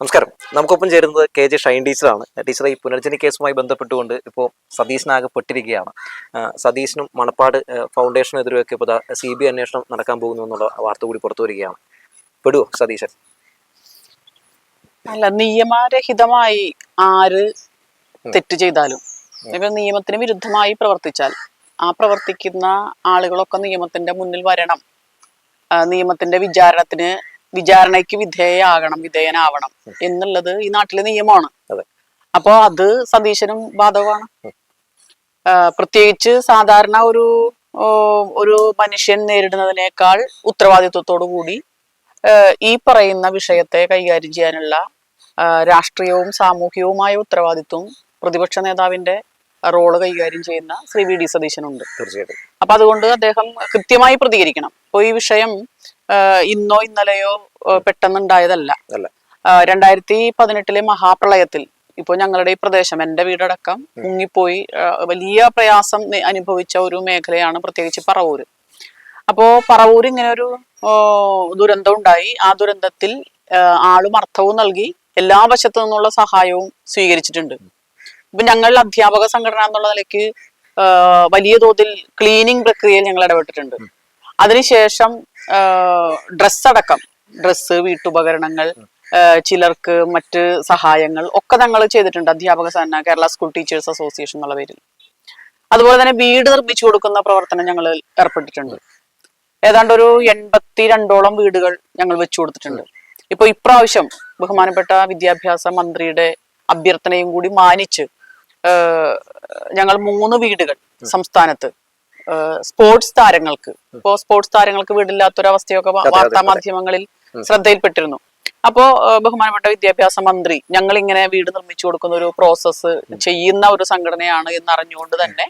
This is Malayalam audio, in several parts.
നമസ്കാരം. നമുക്കൊപ്പം ചേരുന്നത് KJ ഷൈൻ ടീച്ചറാണ്. ടീച്ചറെ, ഈ പുനർജനി കേസുമായി ബന്ധപ്പെട്ടുകൊണ്ട് ഇപ്പോൾ സതീശനാകെ പെട്ടിരിക്കുകയാണ്. സതീശനും മണപ്പാട് ഫൗണ്ടേഷനും എതിരെയൊക്കെ ഇപ്പോൾ CBI അന്വേഷണം നടക്കാൻ പോകുന്നു എന്നുള്ള വാർത്ത കൂടി പുറത്തു വരികയാണ്. പെടുവോ സതീശൻ? അല്ല, നിയമരഹിതമായി ആര് തെറ്റ് ചെയ്താലും, ഇപ്പൊ നിയമത്തിന് വിരുദ്ധമായി പ്രവർത്തിച്ചാൽ ആ പ്രവർത്തിക്കുന്ന ആളുകളൊക്കെ നിയമത്തിന്റെ മുന്നിൽ വരണം. നിയമത്തിന്റെ വിചാരണയ്ക്ക് വിധേയനാവണം എന്നുള്ളത് ഈ നാട്ടിലെ നിയമമാണ്. അപ്പോ അത് സതീശനും ബാധകമാണ്. പ്രത്യേകിച്ച് സാധാരണ ഒരു മനുഷ്യൻ നേരിടുന്നതിനേക്കാൾ ഉത്തരവാദിത്വത്തോടു കൂടി ഈ പറയുന്ന വിഷയത്തെ കൈകാര്യം ചെയ്യാനുള്ള രാഷ്ട്രീയവും സാമൂഹികവുമായ ഉത്തരവാദിത്വം പ്രതിപക്ഷ നേതാവിന്റെ റോള് കൈകാര്യം ചെയ്യുന്ന ശ്രീ VD സതീശനുണ്ട്. തീർച്ചയായിട്ടും. അപ്പൊ അതുകൊണ്ട് അദ്ദേഹം കൃത്യമായി പ്രതികരിക്കണം. ഇപ്പൊ ഈ വിഷയം ഇന്നോ ഇന്നലെയോ പെട്ടെന്നുണ്ടായതല്ല. 2018 മഹാപ്രളയത്തിൽ ഇപ്പൊ ഞങ്ങളുടെ ഈ പ്രദേശം, എന്റെ വീടടക്കം മുങ്ങിപ്പോയി വലിയ പ്രയാസം അനുഭവിച്ച ഒരു മേഖലയാണ് പ്രത്യേകിച്ച് പറവൂര്. അപ്പോ പറവൂര് ഇങ്ങനെ ഒരു ദുരന്തം ഉണ്ടായി. ആ ദുരന്തത്തിൽ ആളും അർത്ഥവും നൽകി എല്ലാ വശത്തു നിന്നുള്ള സഹായവും സ്വീകരിച്ചിട്ടുണ്ട്. ഇപ്പൊ ഞങ്ങൾ അധ്യാപക സംഘടന എന്നുള്ള നിലയ്ക്ക് വലിയ തോതിൽ ക്ലീനിങ് പ്രക്രിയയിൽ ഞങ്ങൾ ഇടപെട്ടിട്ടുണ്ട്. അതിനുശേഷം ഡ്രസ്സ്, വീട്ടുപകരണങ്ങൾ, ചിലർക്ക് മറ്റ് സഹായങ്ങൾ ഒക്കെ ഞങ്ങൾ ചെയ്തിട്ടുണ്ട്. അധ്യാപക സംഘടന, കേരള സ്കൂൾ ടീച്ചേഴ്സ് അസോസിയേഷൻ എന്നുള്ള പേരിൽ. അതുപോലെ തന്നെ വീട് നിർമ്മിച്ചു കൊടുക്കുന്ന പ്രവർത്തനം ഞങ്ങൾ ഏർപ്പെട്ടിട്ടുണ്ട്. ഏതാണ്ട് ഒരു 82ഓളം വീടുകൾ ഞങ്ങൾ വെച്ചു കൊടുത്തിട്ടുണ്ട്. ഇപ്പൊ ഇപ്രാവശ്യം ബഹുമാനപ്പെട്ട വിദ്യാഭ്യാസ മന്ത്രിയുടെ അഭ്യർത്ഥനയും കൂടി മാനിച്ച് ഞങ്ങൾ 3 വീടുകൾ സംസ്ഥാനത്ത് സ്പോർട്സ് താരങ്ങൾക്ക് വീടില്ലാത്തൊരവസ്ഥയൊക്കെ വാർത്താ മാധ്യമങ്ങളിൽ ശ്രദ്ധയിൽപ്പെട്ടിരുന്നു. അപ്പോ ബഹുമാനപ്പെട്ട വിദ്യാഭ്യാസ മന്ത്രി ഞങ്ങൾ ഇങ്ങനെ വീട് നിർമ്മിച്ചു കൊടുക്കുന്ന ഒരു പ്രോസസ്സ് ചെയ്യുന്ന ഒരു സംഘടനയാണ് എന്നറിഞ്ഞുകൊണ്ട് തന്നെ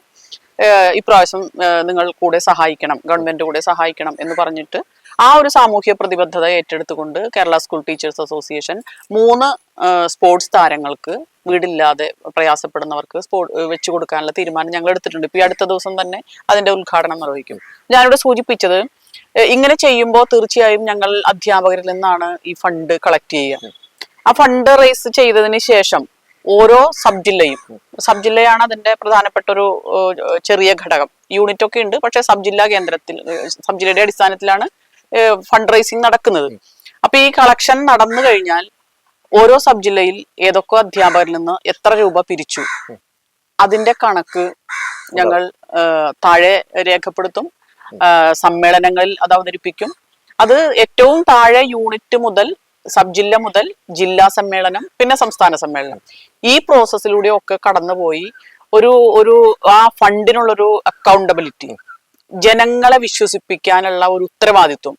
ഇപ്രാവശ്യം നിങ്ങൾ കൂടെ സഹായിക്കണം, ഗവൺമെന്റ് കൂടെ സഹായിക്കണം എന്ന് പറഞ്ഞിട്ട് ആ ഒരു സാമൂഹ്യ പ്രതിബദ്ധത ഏറ്റെടുത്തുകൊണ്ട് Kerala school teachers association 3 sports താരങ്ങൾക്ക്, വീടില്ലാതെ പ്രയാസപ്പെടുന്നവർക്ക് വെച്ചു കൊടുക്കാനുള്ള തീരുമാനം ഞങ്ങൾ എടുത്തിട്ടുണ്ട്. ഇപ്പൊ ഈ അടുത്ത ദിവസം തന്നെ അതിന്റെ ഉദ്ഘാടനം നിർവഹിക്കും. ഞാനിവിടെ സൂചിപ്പിച്ചത്, ഇങ്ങനെ ചെയ്യുമ്പോൾ തീർച്ചയായും ഞങ്ങൾ അധ്യാപകരിൽ നിന്നാണ് ഈ ഫണ്ട് കളക്ട് ചെയ്യുക. ആ ഫണ്ട് റേസ് ചെയ്തതിന് ശേഷം ഓരോ സബ് ജില്ലയാണ് അതിന്റെ പ്രധാനപ്പെട്ട ഒരു ചെറിയ ഘടകം. യൂണിറ്റ് ഒക്കെ ഉണ്ട്, പക്ഷെ സബ് ജില്ലയുടെ അടിസ്ഥാനത്തിലാണ് ഫണ്ട് റേസിംഗ് നടക്കുന്നത്. അപ്പൊ ഈ കളക്ഷൻ നടന്നു കഴിഞ്ഞാൽ ഓരോ സബ് ജില്ലയിൽ ഏതൊക്കെ അധ്യാപകരിൽ നിന്ന് എത്ര രൂപ പിരിച്ചു, അതിന്റെ കണക്ക് ഞങ്ങൾ താഴെ രേഖപ്പെടുത്തും. സമ്മേളനങ്ങളിൽ അത് അവതരിപ്പിക്കും. അത് ഏറ്റവും താഴെ യൂണിറ്റ് മുതൽ, സബ് ജില്ല മുതൽ ജില്ലാ സമ്മേളനം, പിന്നെ സംസ്ഥാന സമ്മേളനം, ഈ പ്രോസസ്സിലൂടെ ഒക്കെ കടന്നുപോയി ആ ഫണ്ടിനുള്ളൊരു അക്കൗണ്ടബിലിറ്റി, ജനങ്ങളെ വിശ്വസിപ്പിക്കാനുള്ള ഒരു ഉത്തരവാദിത്വം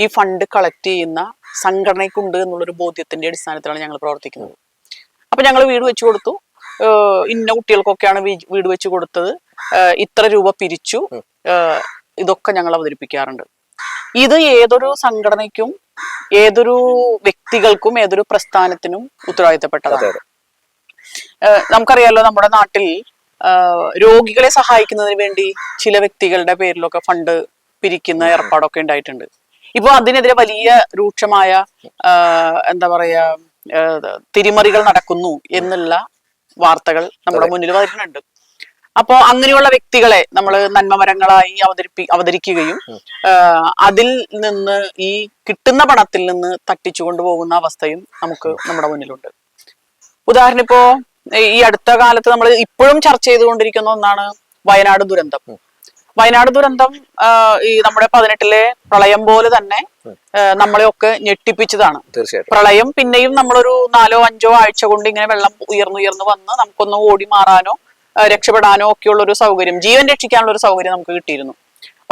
ഈ ഫണ്ട് കളക്ട് ചെയ്യുന്ന സംഘടനയ്ക്കുണ്ട് എന്നുള്ളൊരു ബോധ്യത്തിന്റെ അടിസ്ഥാനത്തിലാണ് ഞങ്ങൾ പ്രവർത്തിക്കുന്നത്. അപ്പൊ ഞങ്ങൾ വീട് വെച്ചു കൊടുത്തു, ഇന്ന കുട്ടികൾക്കൊക്കെയാണ് വീട് വെച്ചു കൊടുത്തത്, ഇത്ര രൂപ പിരിച്ചു, ഇതൊക്കെ ഞങ്ങൾ അവതരിപ്പിക്കാറുണ്ട്. ഇത് ഏതൊരു സംഘടനയ്ക്കും, ഏതൊരു വ്യക്തികൾക്കും, ഏതൊരു പ്രസ്ഥാനത്തിനും ഉത്തരവാദിത്തപ്പെട്ടതാണ്. നമുക്കറിയാലോ, നമ്മുടെ നാട്ടിൽ രോഗികളെ സഹായിക്കുന്നതിന് വേണ്ടി ചില വ്യക്തികളുടെ പേരിലൊക്കെ ഫണ്ട് പിരിക്കുന്ന ഏർപ്പാടൊക്കെ ഉണ്ടായിട്ടുണ്ട്. ഇപ്പൊ അതിനെതിരെ വലിയ രൂക്ഷമായ തിരിമറികൾ നടക്കുന്നു എന്നുള്ള വാർത്തകൾ നമ്മുടെ മുന്നിൽ വരുന്നുണ്ട്. അപ്പോ അങ്ങനെയുള്ള വ്യക്തികളെ നമ്മൾ നന്മമരങ്ങളായി അവതരിക്കുകയും അതിൽ നിന്ന് ഈ കിട്ടുന്ന പണത്തിൽ നിന്ന് തട്ടിച്ചു കൊണ്ടുപോകുന്ന അവസ്ഥയും നമ്മുടെ മുന്നിലുണ്ട്. ഉദാഹരണം, ഇപ്പോ ഈ അടുത്ത കാലത്ത് നമ്മൾ ഇപ്പോഴും ചർച്ച ചെയ്തുകൊണ്ടിരിക്കുന്ന ഒന്നാണ് വയനാട് ദുരന്തം. ഈ നമ്മുടെ 18 പ്രളയം പോലെ തന്നെ നമ്മളെയൊക്കെ ഞെട്ടിപ്പിച്ചതാണ്. പ്രളയം പിന്നെയും നമ്മളൊരു 4-5 ആഴ്ച കൊണ്ട് ഇങ്ങനെ വെള്ളം ഉയർന്നു വന്ന് നമുക്കൊന്ന് ഓടി മാറാനോ രക്ഷപ്പെടാനോ ഒക്കെയുള്ള ഒരു സൗകര്യം, ജീവൻ രക്ഷിക്കാനുള്ള ഒരു സൗകര്യം നമുക്ക് കിട്ടിയിരുന്നു.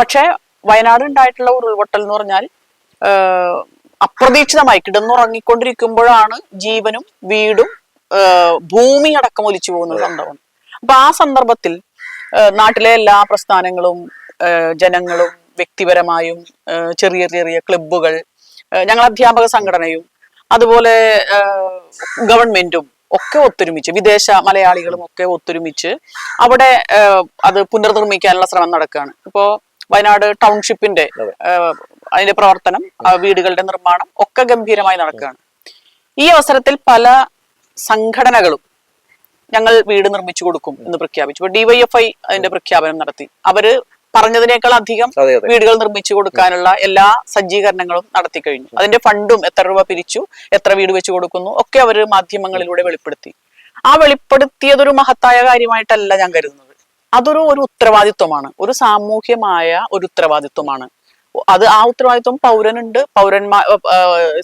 പക്ഷെ വയനാട് ഉണ്ടായിട്ടുള്ള ഉരുൾപൊട്ടൽ എന്ന് പറഞ്ഞാൽ അപ്രതീക്ഷിതമായി കിടന്നുറങ്ങിക്കൊണ്ടിരിക്കുമ്പോഴാണ് ജീവനും വീടും ഭൂമി അടക്കം ഒലിച്ചു പോകുന്ന സംഭവം. അപ്പൊ ആ സന്ദർഭത്തിൽ നാട്ടിലെ എല്ലാ പ്രസ്ഥാനങ്ങളും, ജനങ്ങളും, വ്യക്തിപരമായും ചെറിയ ചെറിയ ക്ലബ്ബുകൾ, ഞങ്ങൾ അധ്യാപക സംഘടനയും അതുപോലെ ഗവൺമെന്റും ഒക്കെ ഒത്തൊരുമിച്ച്, വിദേശ മലയാളികളും ഒക്കെ ഒത്തൊരുമിച്ച് അവിടെ അത് പുനർനിർമ്മിക്കാനുള്ള ശ്രമം നടക്കുകയാണ്. ഇപ്പോ വയനാട് ടൗൺഷിപ്പിന്റെ അതിന്റെ പ്രവർത്തനം, വീടുകളുടെ നിർമ്മാണം ഒക്കെ ഗംഭീരമായി നടക്കുകയാണ്. ഈ അവസരത്തിൽ പല സംഘടനകളും ഞങ്ങൾ വീട് നിർമ്മിച്ചു കൊടുക്കും എന്ന് പ്രഖ്യാപിച്ചു. ഇപ്പൊ DYFI അതിന്റെ പ്രഖ്യാപനം നടത്തി. അവര് പറഞ്ഞതിനേക്കാൾ അധികം വീടുകൾ നിർമ്മിച്ചു കൊടുക്കാനുള്ള എല്ലാ സജ്ജീകരണങ്ങളും നടത്തി കഴിഞ്ഞു. അതിന്റെ ഫണ്ടും എത്ര രൂപ പിരിച്ചു, എത്ര വീട് വെച്ച് കൊടുക്കുന്നു ഒക്കെ അവര് മാധ്യമങ്ങളിലൂടെ വെളിപ്പെടുത്തി. ആ വെളിപ്പെടുത്തിയതൊരു മഹത്തായ കാര്യമായിട്ടല്ല ഞാൻ കരുതുന്നത്. അതൊരു ഉത്തരവാദിത്വമാണ്, ഒരു സാമൂഹ്യമായ ഒരു ഉത്തരവാദിത്വമാണ്. ആ ഉത്തരവാദിത്വം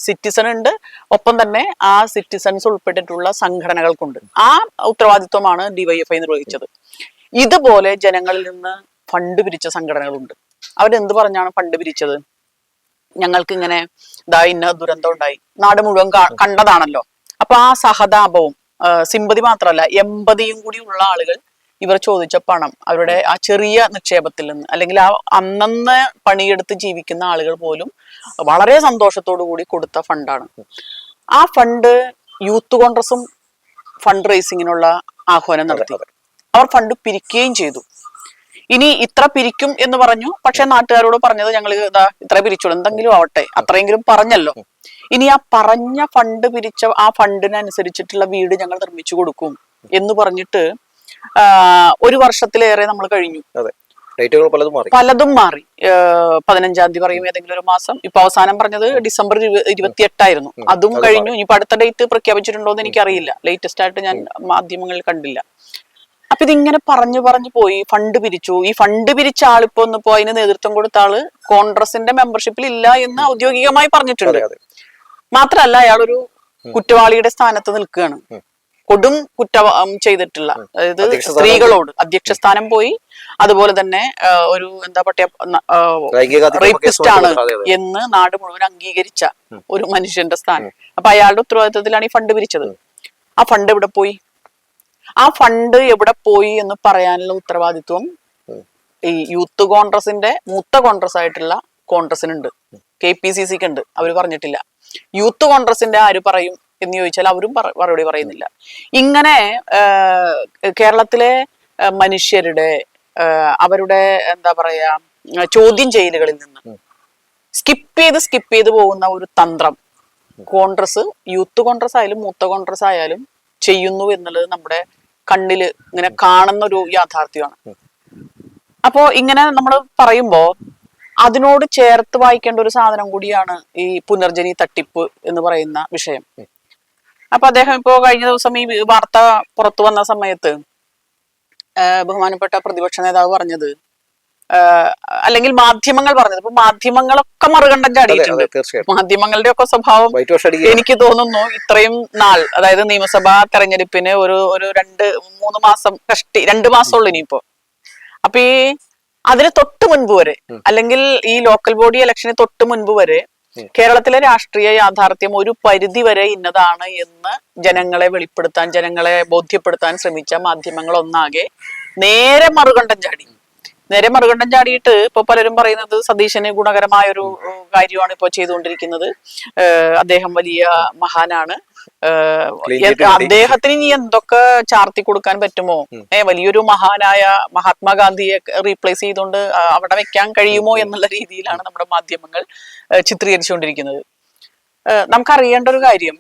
സിറ്റിസൺ ഉണ്ട്, ഒപ്പം തന്നെ ആ സിറ്റിസൺസ് ഉൾപ്പെട്ടിട്ടുള്ള സംഘടനകൾക്കുണ്ട്. ആ ഉത്തരവാദിത്വമാണ് DYFI നിർവഹിച്ചത്. ഇതുപോലെ ജനങ്ങളിൽ നിന്ന് ഫണ്ട് പിരിച്ച സംഘടനകളുണ്ട്. അവരെന്ത് പറഞ്ഞാണ് ഫണ്ട് പിരിച്ചത്? ഞങ്ങൾക്ക് ഇങ്ങനെ ഇന്ന ദുരന്തം ഉണ്ടായി, നാട് മുഴുവൻ കണ്ടതാണല്ലോ. അപ്പൊ ആ സഹതാപവും സിമ്പതി മാത്രമല്ല, എമ്പതിയും കൂടി ഉള്ള ആളുകൾ ഇവർ ചോദിച്ച പണം അവരുടെ ആ ചെറിയ നിക്ഷേപത്തിൽ നിന്ന്, അല്ലെങ്കിൽ ആ അന്നന്ന് പണിയെടുത്ത് ജീവിക്കുന്ന ആളുകൾ പോലും വളരെ സന്തോഷത്തോടു കൂടി കൊടുത്ത ഫണ്ടാണ്. ആ ഫണ്ട് യൂത്ത് കോൺഗ്രസും ഫണ്ട് റേസിങ്ങിനുള്ള ആഹ്വാനം നടത്തി. അവർ ഫണ്ട് പിരിക്കുകയും ചെയ്തു. ഇനി ഇത്ര പിരിക്കും എന്ന് പറഞ്ഞു. പക്ഷെ നാട്ടുകാരോട് പറഞ്ഞത് ഞങ്ങൾ ഇത്ര പിരിച്ചോളൂ, എന്തെങ്കിലും ആവട്ടെ, അത്രയെങ്കിലും പറഞ്ഞല്ലോ. ഇനി ആ പറഞ്ഞ ഫണ്ട് പിരിച്ച ആ ഫണ്ടിനനുസരിച്ചിട്ടുള്ള വീട് ഞങ്ങൾ നിർമ്മിച്ചു കൊടുക്കും എന്ന് പറഞ്ഞിട്ട് 1 വർഷത്തിലേറെ നമ്മൾ കഴിഞ്ഞു. പലതും മാറി. 15-ാം തീയതി പറയും ഏതെങ്കിലും ഒരു മാസം. ഇപ്പൊ അവസാനം പറഞ്ഞത് ഡിസംബർ 28 അതും കഴിഞ്ഞു. ഇനിയിപ്പോ അടുത്ത ഡേറ്റ് പ്രഖ്യാപിച്ചിട്ടുണ്ടോ എന്ന് എനിക്കറിയില്ല. ലേറ്റസ്റ്റ് ആയിട്ട് ഞാൻ മാധ്യമങ്ങളിൽ കണ്ടില്ല. അപ്പൊ ഇതിങ്ങനെ പറഞ്ഞു പോയി. ഫണ്ട് പിരിച്ചു. ഈ ഫണ്ട് പിരിച്ച ആളിപ്പോ ഒന്നിപ്പോ അതിന് നേതൃത്വം കൊടുത്ത ആള് കോൺഗ്രസിന്റെ മെമ്പർഷിപ്പിൽ ഇല്ല എന്ന് ഔദ്യോഗികമായി പറഞ്ഞിട്ടുണ്ട്. മാത്രല്ല അയാളൊരു കുറ്റവാളിയുടെ സ്ഥാനത്ത് നിൽക്കുകയാണ്. കൊടും കുറ്റം ചെയ്തിട്ടുള്ള, അതായത് സ്ത്രീകളോട് അധ്യക്ഷ സ്ഥാനം പോയി, അതുപോലെ തന്നെ ഒരു റേപ്പിസ്റ്റ് ആണ് എന്ന് നാട് മുഴുവൻ അംഗീകരിച്ച ഒരു മനുഷ്യന്റെ സ്ഥാനം. അപ്പൊ അയാളുടെ ഉത്തരവാദിത്വത്തിലാണ് ഈ ഫണ്ട് പിരിച്ചത്. ആ ഫണ്ട് എവിടെ പോയി? ആ ഫണ്ട് എവിടെ പോയി എന്ന് പറയാനുള്ള ഉത്തരവാദിത്വം ഈ യൂത്ത് കോൺഗ്രസിന്റെ മൂത്ത കോൺഗ്രസ് ആയിട്ടുള്ള കോൺഗ്രസിനുണ്ട്, KPCCക്ക് ഉണ്ട്. അവര് പറഞ്ഞിട്ടില്ല. യൂത്ത് കോൺഗ്രസിന്റെ ആര് പറയും എന്ന് ചോദിച്ചാൽ അവരും മറുപടി പറയുന്നില്ല. ഇങ്ങനെ കേരളത്തിലെ മനുഷ്യരുടെ അവരുടെ ചോദ്യം ചെയ്യലുകളിൽ നിന്ന് സ്കിപ്പ് ചെയ്ത് പോകുന്ന ഒരു തന്ത്രം കോൺഗ്രസ്, യൂത്ത് കോൺഗ്രസ് ആയാലും മൂത്ത കോൺഗ്രസ് ആയാലും ചെയ്യുന്നു എന്നുള്ളത് നമ്മുടെ കണ്ണില് ഇങ്ങനെ കാണുന്ന ഒരു യാഥാർത്ഥ്യമാണ്. അപ്പോ ഇങ്ങനെ നമ്മൾ പറയുമ്പോ അതിനോട് ചേർത്ത് വായിക്കേണ്ട ഒരു സാധനം കൂടിയാണ് ഈ പുനർജനി തട്ടിപ്പ് എന്ന് പറയുന്ന വിഷയം. അപ്പൊ അദ്ദേഹം ഇപ്പോ കഴിഞ്ഞ ദിവസം ഈ വാർത്ത പുറത്തു വന്ന സമയത്ത് ബഹുമാനപ്പെട്ട പ്രതിപക്ഷ നേതാവ് പറഞ്ഞത്, അല്ലെങ്കിൽ മാധ്യമങ്ങൾ പറഞ്ഞത്, ഇപ്പൊ മാധ്യമങ്ങളൊക്കെ മറുകണ്ഠം ചാടിയിട്ടുണ്ട്. മാധ്യമങ്ങളുടെ ഒക്കെ സ്വഭാവം എനിക്ക് തോന്നുന്നു ഇത്രയും നാൾ, അതായത് നിയമസഭാ തെരഞ്ഞെടുപ്പിന് ഒരു 2-3 മാസം 2 മാസമുള്ളൂ ഇനിയിപ്പോ. അപ്പൊ ഈ അതിന് തൊട്ട് മുൻപ് വരെ, അല്ലെങ്കിൽ ഈ ലോക്കൽ ബോഡി ഇലക്ഷന് തൊട്ട് മുൻപ് വരെ കേരളത്തിലെ രാഷ്ട്രീയ യാഥാർത്ഥ്യം ഒരു പരിധി വരെ ഇന്നതാണ് എന്ന് ജനങ്ങളെ വെളിപ്പെടുത്താൻ, ജനങ്ങളെ ബോധ്യപ്പെടുത്താൻ ശ്രമിച്ച മാധ്യമങ്ങൾ ഒന്നാകെ നേരെ മറുകണ്ഠം ചാടിയിട്ട് ഇപ്പൊ പലരും പറയുന്നത് സതീശന് ഗുണകരമായ ഒരു കാര്യമാണ് ഇപ്പൊ ചെയ്തുകൊണ്ടിരിക്കുന്നത്. അദ്ദേഹം വലിയ മഹാനാണ്, അദ്ദേഹത്തിന് ഇനി എന്തൊക്കെ ചാർത്തി കൊടുക്കാൻ പറ്റുമോ, വലിയൊരു മഹാനായ മഹാത്മാഗാന്ധിയെ റീപ്ലേസ് ചെയ്തുകൊണ്ട് അവിടെ വെക്കാൻ കഴിയുമോ എന്നുള്ള രീതിയിലാണ് നമ്മുടെ മാധ്യമങ്ങൾ ചിത്രീകരിച്ചുകൊണ്ടിരിക്കുന്നത്. നമുക്കറിയേണ്ട ഒരു കാര്യം,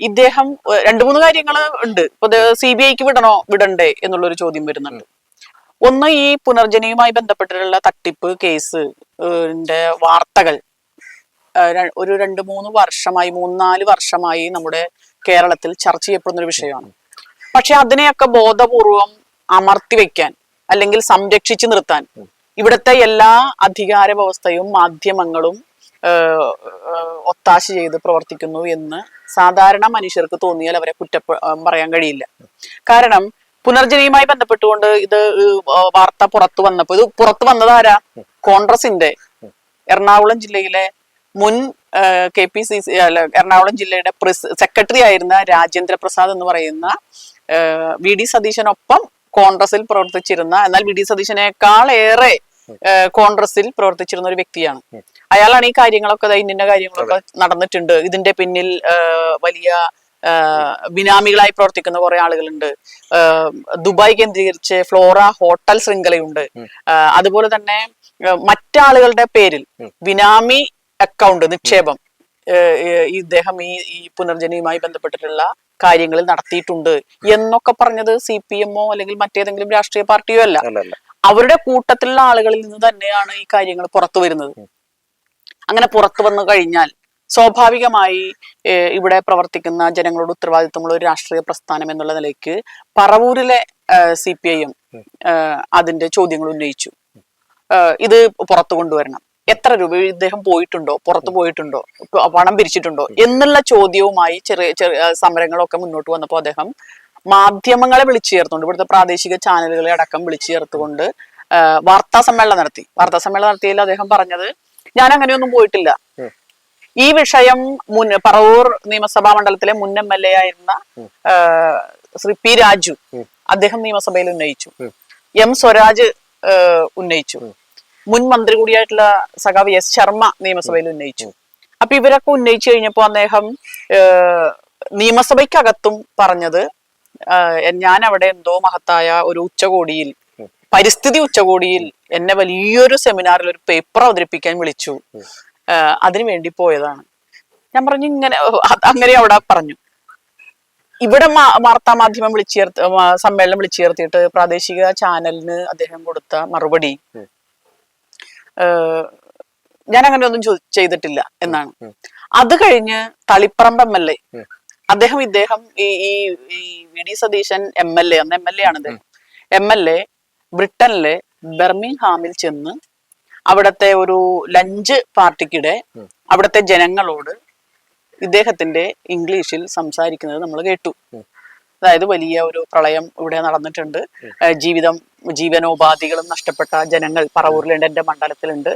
ഇദ്ദേഹം 2-3 കാര്യങ്ങൾ ഉണ്ട്. ഇപ്പൊ CBIക്ക് വിടണ്ടേ എന്നുള്ളൊരു ചോദ്യം വരുന്നുണ്ട്. ഒന്ന്, ഈ പുനർജനിയുമായി ബന്ധപ്പെട്ടിട്ടുള്ള തട്ടിപ്പ് കേസ് വാർത്തകൾ ഒരു 2-3 വർഷമായി, 3-4 വർഷമായി നമ്മുടെ കേരളത്തിൽ ചർച്ച ചെയ്യപ്പെടുന്ന ഒരു വിഷയമാണ്. പക്ഷെ അതിനെയൊക്കെ ബോധപൂർവം അമർത്തി വെക്കാൻ, അല്ലെങ്കിൽ സംരക്ഷിച്ചു നിർത്താൻ ഇവിടുത്തെ എല്ലാ അധികാര വ്യവസ്ഥയും മാധ്യമങ്ങളും ഒത്താശ ചെയ്ത് പ്രവർത്തിക്കുന്നു എന്ന് സാധാരണ മനുഷ്യർക്ക് തോന്നിയാൽ അവരെ പറയാൻ കഴിയില്ല. കാരണം പുനർജനിയുമായി ബന്ധപ്പെട്ടുകൊണ്ട് ഇത് വാർത്ത പുറത്തു വന്നപ്പോ, ഇത് പുറത്തു വന്നതാരാ? കോൺഗ്രസിന്റെ എറണാകുളം ജില്ലയിലെ മുൻ KPCC എറണാകുളം ജില്ലയുടെ സെക്രട്ടറി ആയിരുന്ന രാജേന്ദ്ര പ്രസാദ് എന്ന് പറയുന്ന VD സതീശനൊപ്പം കോൺഗ്രസിൽ പ്രവർത്തിച്ചിരുന്ന, എന്നാൽ VD സതീശനേക്കാൾ ഏറെ കോൺഗ്രസിൽ പ്രവർത്തിച്ചിരുന്ന ഒരു വ്യക്തിയാണ്. അയാളാണ് ഈ കാര്യങ്ങളൊക്കെ, ഇന്ന കാര്യങ്ങളൊക്കെ നടന്നിട്ടുണ്ട്, ഇതിന്റെ പിന്നിൽ വലിയ ബിനാമികളായി പ്രവർത്തിക്കുന്ന കുറെ ആളുകളുണ്ട്, ദുബായ് കേന്ദ്രീകരിച്ച് ഫ്ലോറ ഹോട്ടൽ ശൃംഖലയുണ്ട്, അതുപോലെ തന്നെ മറ്റാളുകളുടെ പേരിൽ ബിനാമി അക്കൗണ്ട് നിക്ഷേപം ഇദ്ദേഹം ഈ പുനർജനിയുമായി ബന്ധപ്പെട്ടിട്ടുള്ള കാര്യങ്ങളിൽ നടത്തിയിട്ടുണ്ട് എന്നൊക്കെ പറഞ്ഞത് CPM-ഓ അല്ലെങ്കിൽ മറ്റേതെങ്കിലും രാഷ്ട്രീയ പാർട്ടിയോ അല്ല. അവരുടെ കൂട്ടത്തിലുള്ള ആളുകളിൽ നിന്ന് തന്നെയാണ് ഈ കാര്യങ്ങൾ പുറത്തു വരുന്നത്. അങ്ങനെ പുറത്തു വന്നു കഴിഞ്ഞാൽ സ്വാഭാവികമായി ഇവിടെ പ്രവർത്തിക്കുന്ന ജനങ്ങളോട് ഉത്തരവാദിത്വമുള്ള ഒരു രാഷ്ട്രീയ പ്രസ്ഥാനം എന്നുള്ള നിലയ്ക്ക് പറവൂരിലെ CPIM അതിന്റെ ചോദ്യങ്ങൾ ഉന്നയിച്ചു. ഇത് പുറത്തു കൊണ്ടുവരണം, എത്ര രൂപ ഇദ്ദേഹം പോയിട്ടുണ്ടോ, പുറത്തു പോയിട്ടുണ്ടോ, പണം പിരിച്ചിട്ടുണ്ടോ എന്നുള്ള ചോദ്യവുമായി ചെറിയ ചെറിയ സമരങ്ങളൊക്കെ മുന്നോട്ട് വന്നപ്പോൾ അദ്ദേഹം മാധ്യമങ്ങളെ വിളിച്ചു ചേർത്തുകൊണ്ട്, ഇവിടുത്തെ പ്രാദേശിക ചാനലുകളെ അടക്കം വിളിച്ചു ചേർത്തുകൊണ്ട് വാർത്താ സമ്മേളനം നടത്തി. വാർത്താ സമ്മേളനം നടത്തിയതിൽ അദ്ദേഹം പറഞ്ഞത്, ഞാൻ അങ്ങനെയൊന്നും പോയിട്ടില്ല. ഈ വിഷയം പറവൂർ നിയമസഭാ മണ്ഡലത്തിലെ മുൻ MLA ആയിരുന്ന ശ്രീ P. രാജു അദ്ദേഹം നിയമസഭയിൽ ഉന്നയിച്ചു. M. സ്വരാജ് ഉന്നയിച്ചു. മുൻ മന്ത്രി കൂടിയായിട്ടുള്ള സഖാവ് S. ശർമ്മ നിയമസഭയിൽ ഉന്നയിച്ചു. അപ്പൊ ഇവരൊക്കെ ഉന്നയിച്ചു കഴിഞ്ഞപ്പോ അദ്ദേഹം നിയമസഭയ്ക്കകത്തും പറഞ്ഞത്, ഞാൻ അവിടെ എന്തോ മഹത്തായ ഒരു ഉച്ചകോടിയിൽ, പരിസ്ഥിതി ഉച്ചകോടിയിൽ എന്നെ വലിയൊരു സെമിനാറിൽ ഒരു പേപ്പർ അവതരിപ്പിക്കാൻ വിളിച്ചു, അതിനു വേണ്ടി പോയതാണ്. ഞാൻ പറഞ്ഞു ഇങ്ങനെ, അങ്ങനെ അവിടെ പറഞ്ഞു. ഇവിടെ വാർത്താ മാധ്യമം സമ്മേളനം വിളിച്ചു ചേർത്തിട്ട് പ്രാദേശിക ചാനലിന് അദ്ദേഹം കൊടുത്ത മറുപടി, ഞാൻ അങ്ങനെ ഒന്നും ചെയ്തിട്ടില്ല എന്നാണ്. അത് കഴിഞ്ഞ് തളിപ്പറമ്പ് MLA ഇദ്ദേഹം ഈ VD സതീശൻ MLA, അന്ന് MLA ആണ് അദ്ദേഹം, MLA ബ്രിട്ടനിലെ ബെർമിംഗ്ഹാമിൽ ചെന്ന് അവിടത്തെ ഒരു ലഞ്ച് പാർട്ടിക്കിടെ അവിടത്തെ ജനങ്ങളോട് ഇദ്ദേഹത്തിന്റെ ഇംഗ്ലീഷിൽ സംസാരിക്കുന്നത് നമ്മൾ കേട്ടു. അതായത് വലിയ ഒരു പ്രളയം ഇവിടെ നടന്നിട്ടുണ്ട്, ജീവനോപാധികളും നഷ്ടപ്പെട്ട ജനങ്ങൾ പറവൂരിലുണ്ട്, എന്റെ മണ്ഡലത്തിലുണ്ട്,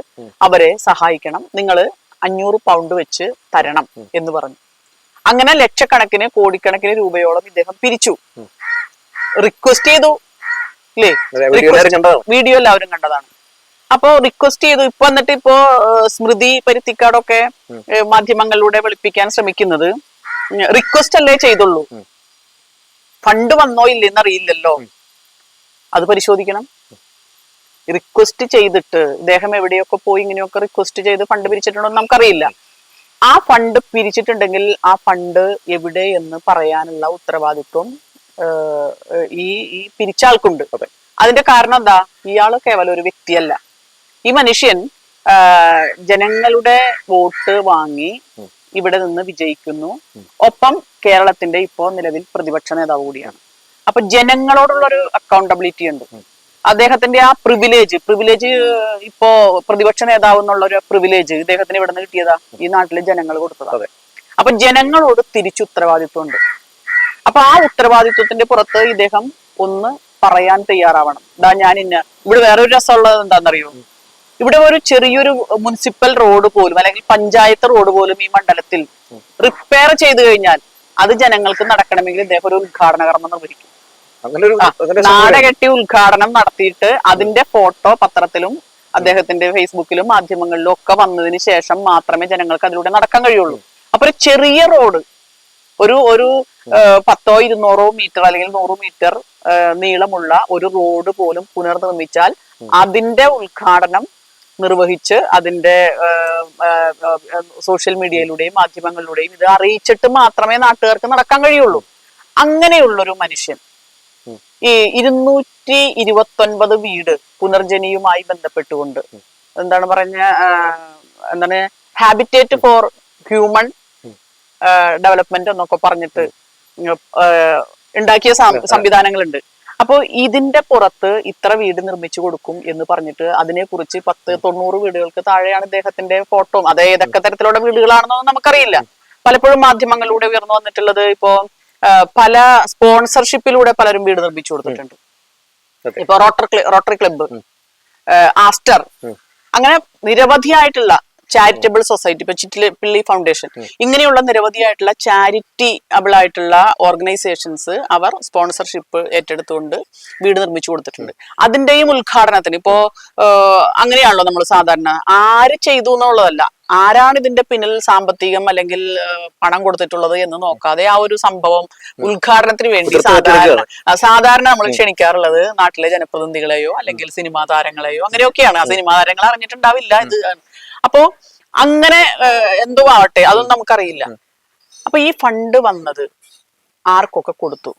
അവരെ സഹായിക്കണം, നിങ്ങൾ 500 പൗണ്ട് വെച്ച് തരണം എന്ന് പറഞ്ഞു. അങ്ങനെ ലക്ഷക്കണക്കിന് കോടിക്കണക്കിന് രൂപയോളം ഇദ്ദേഹം പിരിച്ചു. റിക്വസ്റ്റ് ചെയ്തു, അല്ലേ? വീഡിയോ എല്ലാവരും കണ്ടതാണ്. അപ്പോ റിക്വസ്റ്റ് ചെയ്തു. ഇപ്പൊ എന്നിട്ട് ഇപ്പോ സ്മൃതി പരുത്തിക്കാടൊക്കെ മാധ്യമങ്ങളിലൂടെ വെളുപ്പിക്കാൻ ശ്രമിക്കുന്നത്, റിക്വസ്റ്റ് അല്ലേ ചെയ്തുള്ളൂ, ഫണ്ട് വന്നോ ഇല്ലെന്ന് അറിയില്ലല്ലോ, അത് പരിശോധിക്കണം. റിക്വസ്റ്റ് ചെയ്തിട്ട് ഇദ്ദേഹം എവിടെയൊക്കെ പോയി ഇങ്ങനെയൊക്കെ റിക്വസ്റ്റ് ചെയ്ത് ഫണ്ട് പിരിച്ചിട്ടുണ്ടോ എന്ന് നമുക്കറിയില്ല. ആ ഫണ്ട് പിരിച്ചിട്ടുണ്ടെങ്കിൽ ആ ഫണ്ട് എവിടെ എന്ന് പറയാനുള്ള ഉത്തരവാദിത്വം ഈ പിരിച്ച ആൾക്കുണ്ട്. അതിന്റെ കാരണം എന്താ? ഇയാള് കേവലം ഒരു വ്യക്തിയല്ല. ഈ മനുഷ്യൻ ജനങ്ങളുടെ വോട്ട് വാങ്ങി ഇവിടെ നിന്ന് വിജയിക്കുന്നു. ഒപ്പം കേരളത്തിന്റെ ഇപ്പോ നിലവിൽ പ്രതിപക്ഷ നേതാവ് കൂടിയാണ്. അപ്പൊ ജനങ്ങളോടുള്ള ഒരു അക്കൗണ്ടബിലിറ്റി ഉണ്ട്. അദ്ദേഹത്തിന്റെ ആ പ്രിവിലേജ് ഇപ്പോ പ്രതിപക്ഷ നേതാവ് എന്നുള്ള ഒരു പ്രിവിലേജ് ഇദ്ദേഹത്തിന് ഇവിടെ നിന്ന് കിട്ടിയതാ, ഈ നാട്ടിലെ ജനങ്ങൾ കൊടുത്തതാ. അപ്പൊ ജനങ്ങളോട് തിരിച്ചു ഉത്തരവാദിത്വം ഉണ്ട്. അപ്പൊ ആ ഉത്തരവാദിത്വത്തിന്റെ പുറത്ത് ഇദ്ദേഹം ഒന്ന് പറയാൻ തയ്യാറാവണം. ഞാൻ ഇവിടെ വേറൊരു രസമുള്ളത് എന്താണെന്നറിയോ? ഇവിടെ ഒരു ചെറിയൊരു മുനിസിപ്പൽ റോഡ് പോലും അല്ലെങ്കിൽ പഞ്ചായത്ത് റോഡ് പോലും ഈ മണ്ഡലത്തിൽ റിപ്പയർ ചെയ്തു കഴിഞ്ഞാൽ അത് ജനങ്ങൾക്ക് നടക്കണമെങ്കിൽ ഇദ്ദേഹം ഒരു ഉദ്ഘാടന കർമ്മം നിർവഹിക്കും. നാടകെട്ടി ഉദ്ഘാടനം നടത്തിയിട്ട് അതിന്റെ ഫോട്ടോ പത്രത്തിലും അദ്ദേഹത്തിന്റെ ഫേസ്ബുക്കിലും മാധ്യമങ്ങളിലും ഒക്കെ വന്നതിന് ശേഷം മാത്രമേ ജനങ്ങൾക്ക് അതിലൂടെ നടക്കാൻ കഴിയുള്ളൂ. അപ്പൊ ഒരു ചെറിയ റോഡ്, ഒരു 100-200 മീറ്റർ അല്ലെങ്കിൽ 100 മീറ്റർ നീളമുള്ള ഒരു റോഡ് പോലും പുനർനിർമ്മിച്ചാൽ അതിന്റെ ഉദ്ഘാടനം നിർവഹിച്ച് അതിന്റെ സോഷ്യൽ മീഡിയയിലൂടെയും മാധ്യമങ്ങളിലൂടെയും ഇത് അറിയിച്ചിട്ട് മാത്രമേ നാട്ടുകാർക്ക് നടക്കാൻ കഴിയുള്ളൂ. അങ്ങനെയുള്ളൊരു മനുഷ്യൻ ഈ 229 വീട് പുനർജനിയുമായി ബന്ധപ്പെട്ടുകൊണ്ട് എന്താണ് ഹാബിറ്റേറ്റ് ഫോർ ഹ്യൂമൻ ഡെവലപ്മെന്റ് എന്നൊക്കെ പറഞ്ഞിട്ട് ഉണ്ടാക്കിയ സംവിധാനങ്ങളുണ്ട്. അപ്പോൾ ഇതിന്റെ പുറത്ത് ഇത്ര വീട് നിർമ്മിച്ചു കൊടുക്കും എന്ന് പറഞ്ഞിട്ട് അതിനെക്കുറിച്ച് 90 വീടുകൾക്ക് താഴെയാണ് ഇദ്ദേഹത്തിന്റെ ഫോട്ടോ. അത് ഏതൊക്കെ തരത്തിലുള്ള വീടുകളാണെന്നൊന്നും നമുക്കറിയില്ല. പലപ്പോഴും മാധ്യമങ്ങളിലൂടെ ഉയർന്നു വന്നിട്ടുള്ളത് ഇപ്പോ പല സ്പോൺസർഷിപ്പിലൂടെ പലരും വീട് നിർമ്മിച്ചു കൊടുത്തിട്ടുണ്ട്. ഇപ്പൊ റോട്ടറി ക്ലബ്ബ്, ആസ്റ്റർ, അങ്ങനെ നിരവധിയായിട്ടുള്ള ചാരിറ്റബിൾ സൊസൈറ്റി, ഇപ്പൊ ചിറ്റിലപ്പിള്ളി ഫൗണ്ടേഷൻ, ഇങ്ങനെയുള്ള നിരവധിയായിട്ടുള്ള ചാരിറ്റബിൾ ആയിട്ടുള്ള ഓർഗനൈസേഷൻസ് അവർ സ്പോൺസർഷിപ്പ് ഏറ്റെടുത്തുകൊണ്ട് വീട് നിർമ്മിച്ചു കൊടുത്തിട്ടുണ്ട്. അതിന്റെയും ഉദ്ഘാടനത്തിന് ഇപ്പോ അങ്ങനെയാണല്ലോ നമ്മൾ സാധാരണ, ആര് ചെയ്തു എന്നുള്ളതല്ല, ആരാണ് ഇതിന്റെ പിന്നിൽ സാമ്പത്തികം അല്ലെങ്കിൽ പണം കൊടുത്തിട്ടുള്ളത് എന്ന് നോക്കാതെ ആ ഒരു സംഭവം ഉദ്ഘാടനത്തിന് വേണ്ടി സാധാരണ നമ്മൾ ക്ഷണിക്കാറുള്ളത് നാട്ടിലെ ജനപ്രതിനിധികളെയോ അല്ലെങ്കിൽ സിനിമാ താരങ്ങളെയോ അങ്ങനെയൊക്കെയാണ്. ആ സിനിമാ താരങ്ങൾ അറിഞ്ഞിട്ടുണ്ടാവില്ല ഇത്. അപ്പോ അങ്ങനെ എന്തോ ആവട്ടെ, അതൊന്നും നമുക്കറിയില്ല. അപ്പൊ ഈ ഫണ്ട് വന്നത് ആർക്കൊക്കെ കൊടുത്തു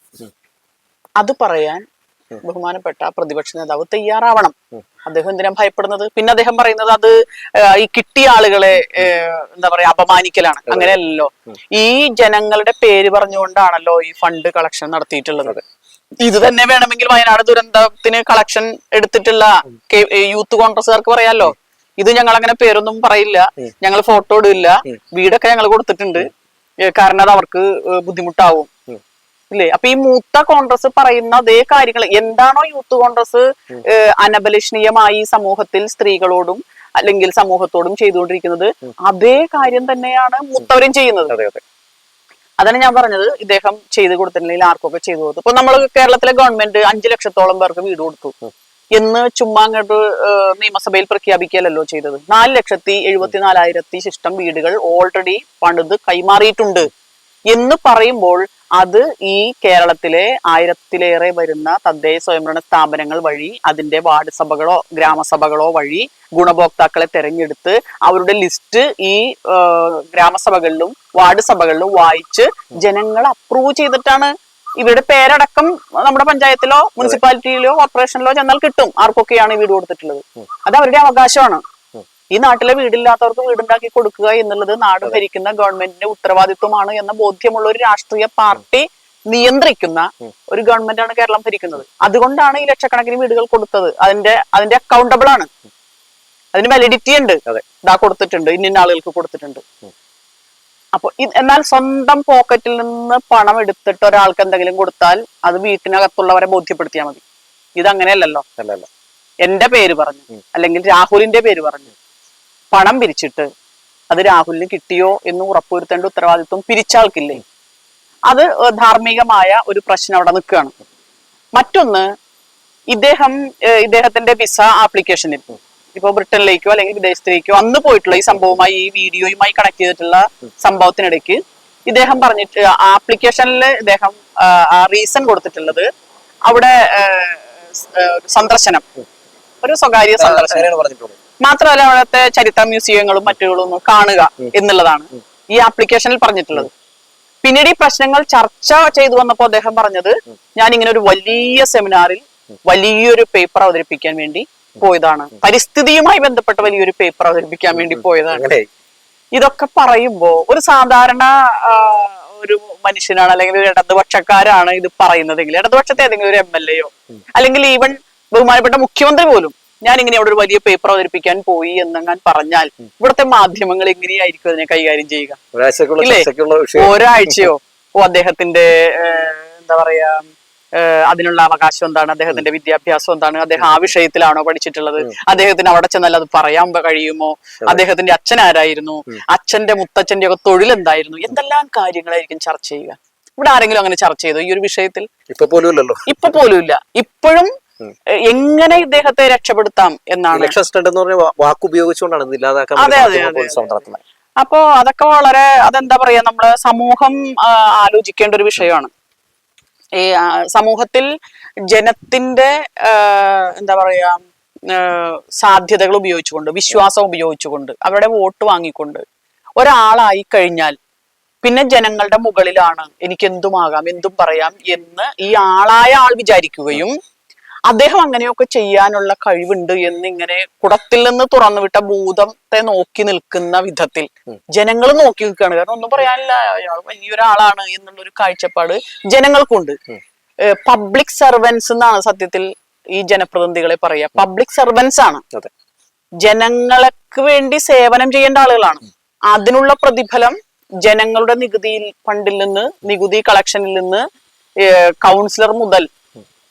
അത് പറയാൻ ബഹുമാനപ്പെട്ട പ്രതിപക്ഷ നേതാവ് തയ്യാറാവണം. അദ്ദേഹം എന്തിനാ ഭയപ്പെടുന്നത്? പിന്നെ അദ്ദേഹം പറയുന്നത് അത് ഈ കിട്ടിയ ആളുകളെ എന്താ പറയാ അപമാനിക്കലാണ്. അങ്ങനെയല്ലല്ലോ. ഈ ജനങ്ങളുടെ പേര് പറഞ്ഞുകൊണ്ടാണല്ലോ ഈ ഫണ്ട് കളക്ഷൻ നടത്തിയിട്ടുള്ളത്. ഇത് തന്നെ വേണമെങ്കിൽ വയനാട് ദുരന്തത്തിന് കളക്ഷൻ എടുത്തിട്ടുള്ള യൂത്ത് കോൺഗ്രസ്സുകാർക്ക് പറയാലോ, ഇത് ഞങ്ങൾ അങ്ങനെ പേരൊന്നും പറയില്ല, ഞങ്ങൾ ഫോട്ടോ ഇടില്ല, വീടൊക്കെ ഞങ്ങൾ കൊടുത്തിട്ടുണ്ട്, കാരണം അത് അവർക്ക് ബുദ്ധിമുട്ടാവും ഇല്ലേ. അപ്പൊ ഈ മൂത്ത കോൺഗ്രസ് പറയുന്ന അതേ കാര്യങ്ങൾ എന്താണോ യൂത്ത് കോൺഗ്രസ് അനബലഷണീയമായി സമൂഹത്തിൽ സ്ത്രീകളോടും അല്ലെങ്കിൽ സമൂഹത്തോടും ചെയ്തുകൊണ്ടിരിക്കുന്നത്, അതേ കാര്യം തന്നെയാണ് മൂത്തവരും ചെയ്യുന്നത്. അതാണ് ഞാൻ പറഞ്ഞത്, ഇദ്ദേഹം ചെയ്തു കൊടുത്തിട്ടുണ്ടെങ്കിൽ ആർക്കൊക്കെ ചെയ്തു കൊടുത്തു. ഇപ്പൊ നമ്മൾ കേരളത്തിലെ ഗവൺമെന്റ് 5 ലക്ഷത്തോളം പേർക്ക് വീട് കൊടുത്തു എന്ന് ചുമ്മാ അങ്ങോട്ട് നിയമസഭയിൽ പ്രഖ്യാപിക്കലല്ലോ ചെയ്തത്. 4,74,000 ശിഷ്ടം വീടുകൾ ഓൾറെഡി പണിത് കൈമാറിയിട്ടുണ്ട് എന്ന് പറയുമ്പോൾ അത് ഈ കേരളത്തിലെ 1000-ലേറെ വരുന്ന തദ്ദേശ സ്വയംഭരണ സ്ഥാപനങ്ങൾ വഴി, അതിന്റെ വാർഡ് സഭകളോ ഗ്രാമസഭകളോ വഴി ഗുണഭോക്താക്കളെ തെരഞ്ഞെടുത്ത് അവരുടെ ലിസ്റ്റ് ഈ ഗ്രാമസഭകളിലും വാർഡ് സഭകളിലും വായിച്ച് ജനങ്ങൾ അപ്രൂവ് ചെയ്തിട്ടാണ്. ഇവരുടെ പേരടക്കം നമ്മുടെ പഞ്ചായത്തിലോ മുനിസിപ്പാലിറ്റിയിലോ കോർപ്പറേഷനിലോ ചെന്നാൽ കിട്ടും ആർക്കൊക്കെയാണ് വീട് കൊടുത്തിട്ടുള്ളത്. അത് അവരുടെ അവകാശമാണ്. ഈ നാട്ടിലെ വീടില്ലാത്തവർക്ക് വീടുണ്ടാക്കി കൊടുക്കുക എന്നുള്ളത് നാട് ഭരിക്കുന്ന ഗവൺമെന്റിന്റെ ഉത്തരവാദിത്വമാണ് എന്ന ബോധ്യമുള്ള ഒരു രാഷ്ട്രീയ പാർട്ടി നിയന്ത്രിക്കുന്ന ഒരു ഗവൺമെന്റാണ് കേരളം ഭരിക്കുന്നത്. അതുകൊണ്ടാണ് ഈ ലക്ഷക്കണക്കിന് വീടുകൾ കൊടുത്തത്. അതിന്റെ അക്കൗണ്ടബിൾ ആണ്, അതിന് വാലിഡിറ്റി ഉണ്ട്. ഇതാ കൊടുത്തിട്ടുണ്ട്, ഇന്ന ആളുകൾക്ക് കൊടുത്തിട്ടുണ്ട്. അപ്പൊ എന്നാൽ സ്വന്തം പോക്കറ്റിൽ നിന്ന് പണം എടുത്തിട്ട് ഒരാൾക്ക് എന്തെങ്കിലും കൊടുത്താൽ അത് വീട്ടിനകത്തുള്ളവരെ ബോധ്യപ്പെടുത്തിയാൽ മതി. ഇതങ്ങനെയല്ലല്ലോ. എന്റെ പേര് പറഞ്ഞു അല്ലെങ്കിൽ രാഹുലിന്റെ പേര് പറഞ്ഞു പണം പിരിച്ചിട്ട് അത് രാഹുലിന് കിട്ടിയോ എന്ന് ഉറപ്പുവരുത്തേണ്ട ഉത്തരവാദിത്വം പിരിച്ചാൾക്കില്ലേ? അത് ധാർമ്മികമായ ഒരു പ്രശ്നം അവിടെ നിൽക്കുകയാണ്. മറ്റൊന്ന്, ഇദ്ദേഹത്തിന്റെ വിസ ആപ്ലിക്കേഷനിൽ ഇപ്പൊ ബ്രിട്ടനിലേക്കോ അല്ലെങ്കിൽ വിദേശത്തേക്കോ അന്ന് പോയിട്ടുള്ള ഈ സംഭവവുമായി ഈ വീഡിയോയുമായി കണക്ട് ചെയ്തിട്ടുള്ള സംഭവത്തിനിടയ്ക്ക് ഇദ്ദേഹം പറഞ്ഞിട്ട് ആപ്ലിക്കേഷനിൽ ഇദ്ദേഹം റീസൺ കൊടുത്തിട്ടുള്ളത് അവിടെ സന്ദർശനം, ഒരു സ്വകാര്യ സന്ദർശനം മാത്രമല്ല അവിടുത്തെ ചരിത്ര മ്യൂസിയങ്ങളും മറ്റുകളും കാണുക എന്നുള്ളതാണ് ഈ ആപ്ലിക്കേഷനിൽ പറഞ്ഞിട്ടുള്ളത്. പിന്നീട് ഈ പ്രശ്നങ്ങൾ ചർച്ച ചെയ്തു വന്നപ്പോൾ അദ്ദേഹം പറഞ്ഞത്, ഞാൻ ഇങ്ങനെ ഒരു വലിയ സെമിനാറിൽ വലിയൊരു പേപ്പർ അവതരിപ്പിക്കാൻ വേണ്ടി പോയതാണ്, പരിസ്ഥിതിയുമായി ബന്ധപ്പെട്ട വലിയൊരു പേപ്പർ അവതരിപ്പിക്കാൻ വേണ്ടി പോയതാണ്. ഇതൊക്കെ പറയുമ്പോ ഒരു സാധാരണ ഒരു മനുഷ്യനാണ് അല്ലെങ്കിൽ ഒരു ഇടതുപക്ഷക്കാരാണ് ഇത് പറയുന്നതെങ്കിൽ, ഇടതുപക്ഷത്തെ ഏതെങ്കിലും ഒരു MLA അല്ലെങ്കിൽ ഈവൻ ബഹുമാനപ്പെട്ട മുഖ്യമന്ത്രി പോലും ഞാൻ ഇങ്ങനെ അവിടെ ഒരു വലിയ പേപ്പർ അവതരിപ്പിക്കാൻ പോയി എന്നെങ്ങാൻ പറഞ്ഞാൽ ഇവിടുത്തെ മാധ്യമങ്ങൾ എങ്ങനെയായിരിക്കും അതിനെ കൈകാര്യം ചെയ്യുക? ഒരാഴ്ചയോ അദ്ദേഹത്തിന്റെ എന്താ പറയാ അതിനുള്ള അവകാശം എന്താണ്, അദ്ദേഹത്തിന്റെ വിദ്യാഭ്യാസം എന്താണ്, അദ്ദേഹം ആ വിഷയത്തിലാണോ പഠിച്ചിട്ടുള്ളത്, അദ്ദേഹത്തിന് അവിടെ ചെന്നാൽ അത് പറയാൻ കഴിയുമോ, അദ്ദേഹത്തിന്റെ അച്ഛൻ ആരായിരുന്നു, അച്ഛന്റെ മുത്തച്ഛന്റെ ഒക്കെ തൊഴിൽ എന്തായിരുന്നു, എന്തെല്ലാം കാര്യങ്ങളായിരിക്കും ചർച്ച ചെയ്യുക. ഇവിടെ ആരെങ്കിലും അങ്ങനെ ചർച്ച ചെയ്തോ ഈ ഒരു വിഷയത്തിൽ? ഇപ്പൊ പോലും ഇല്ല. ഇപ്പോഴും എങ്ങനെ ഇദ്ദേഹത്തെ രക്ഷപ്പെടുത്താം എന്നാണ്. അതെ. അപ്പോ അതൊക്കെ വളരെ അതെന്താ പറയാ നമ്മുടെ സമൂഹം ആലോചിക്കേണ്ട ഒരു വിഷയമാണ്. ഈ സമൂഹത്തിൽ ജനത്തിന്റെ എന്താ പറയാ സാധ്യതകൾ ഉപയോഗിച്ചുകൊണ്ട്, വിശ്വാസം ഉപയോഗിച്ചുകൊണ്ട്, അവരുടെ വോട്ട് വാങ്ങിക്കൊണ്ട് ഒരാളായി കഴിഞ്ഞാൽ പിന്നെ ജനങ്ങളുടെ മുകളിലാണ് എനിക്ക് എന്തുമാകാം എന്തും പറയാം എന്ന് ഈ ആളായ ആൾ വിചാരിക്കുകയും അദ്ദേഹം അങ്ങനെയൊക്കെ ചെയ്യാനുള്ള കഴിവുണ്ട് എന്നിങ്ങനെ കുടത്തിൽ നിന്ന് തുറന്നുവിട്ട ഭൂതത്തെ നോക്കി നിൽക്കുന്ന വിധത്തിൽ ജനങ്ങൾ നോക്കി നിൽക്കുകയാണ്. കാരണം ഒന്നും പറയാനില്ല, അയാൾ വലിയൊരാളാണ് എന്നുള്ള ഒരു കാഴ്ചപ്പാട് ജനങ്ങൾക്കുണ്ട്. പബ്ലിക് സർവൻസ് എന്നാണ് സത്യത്തിൽ ഈ ജനപ്രതിനിധികളെ പറയുക. പബ്ലിക് സർവൻസ് ആണ്, ജനങ്ങൾക്ക് വേണ്ടി സേവനം ചെയ്യേണ്ട ആളുകളാണ്. അതിനുള്ള പ്രതിഫലം ജനങ്ങളുടെ നികുതി ഫണ്ടിൽ നിന്ന്, നികുതി കളക്ഷനിൽ നിന്ന് കൗൺസിലർ മുതൽ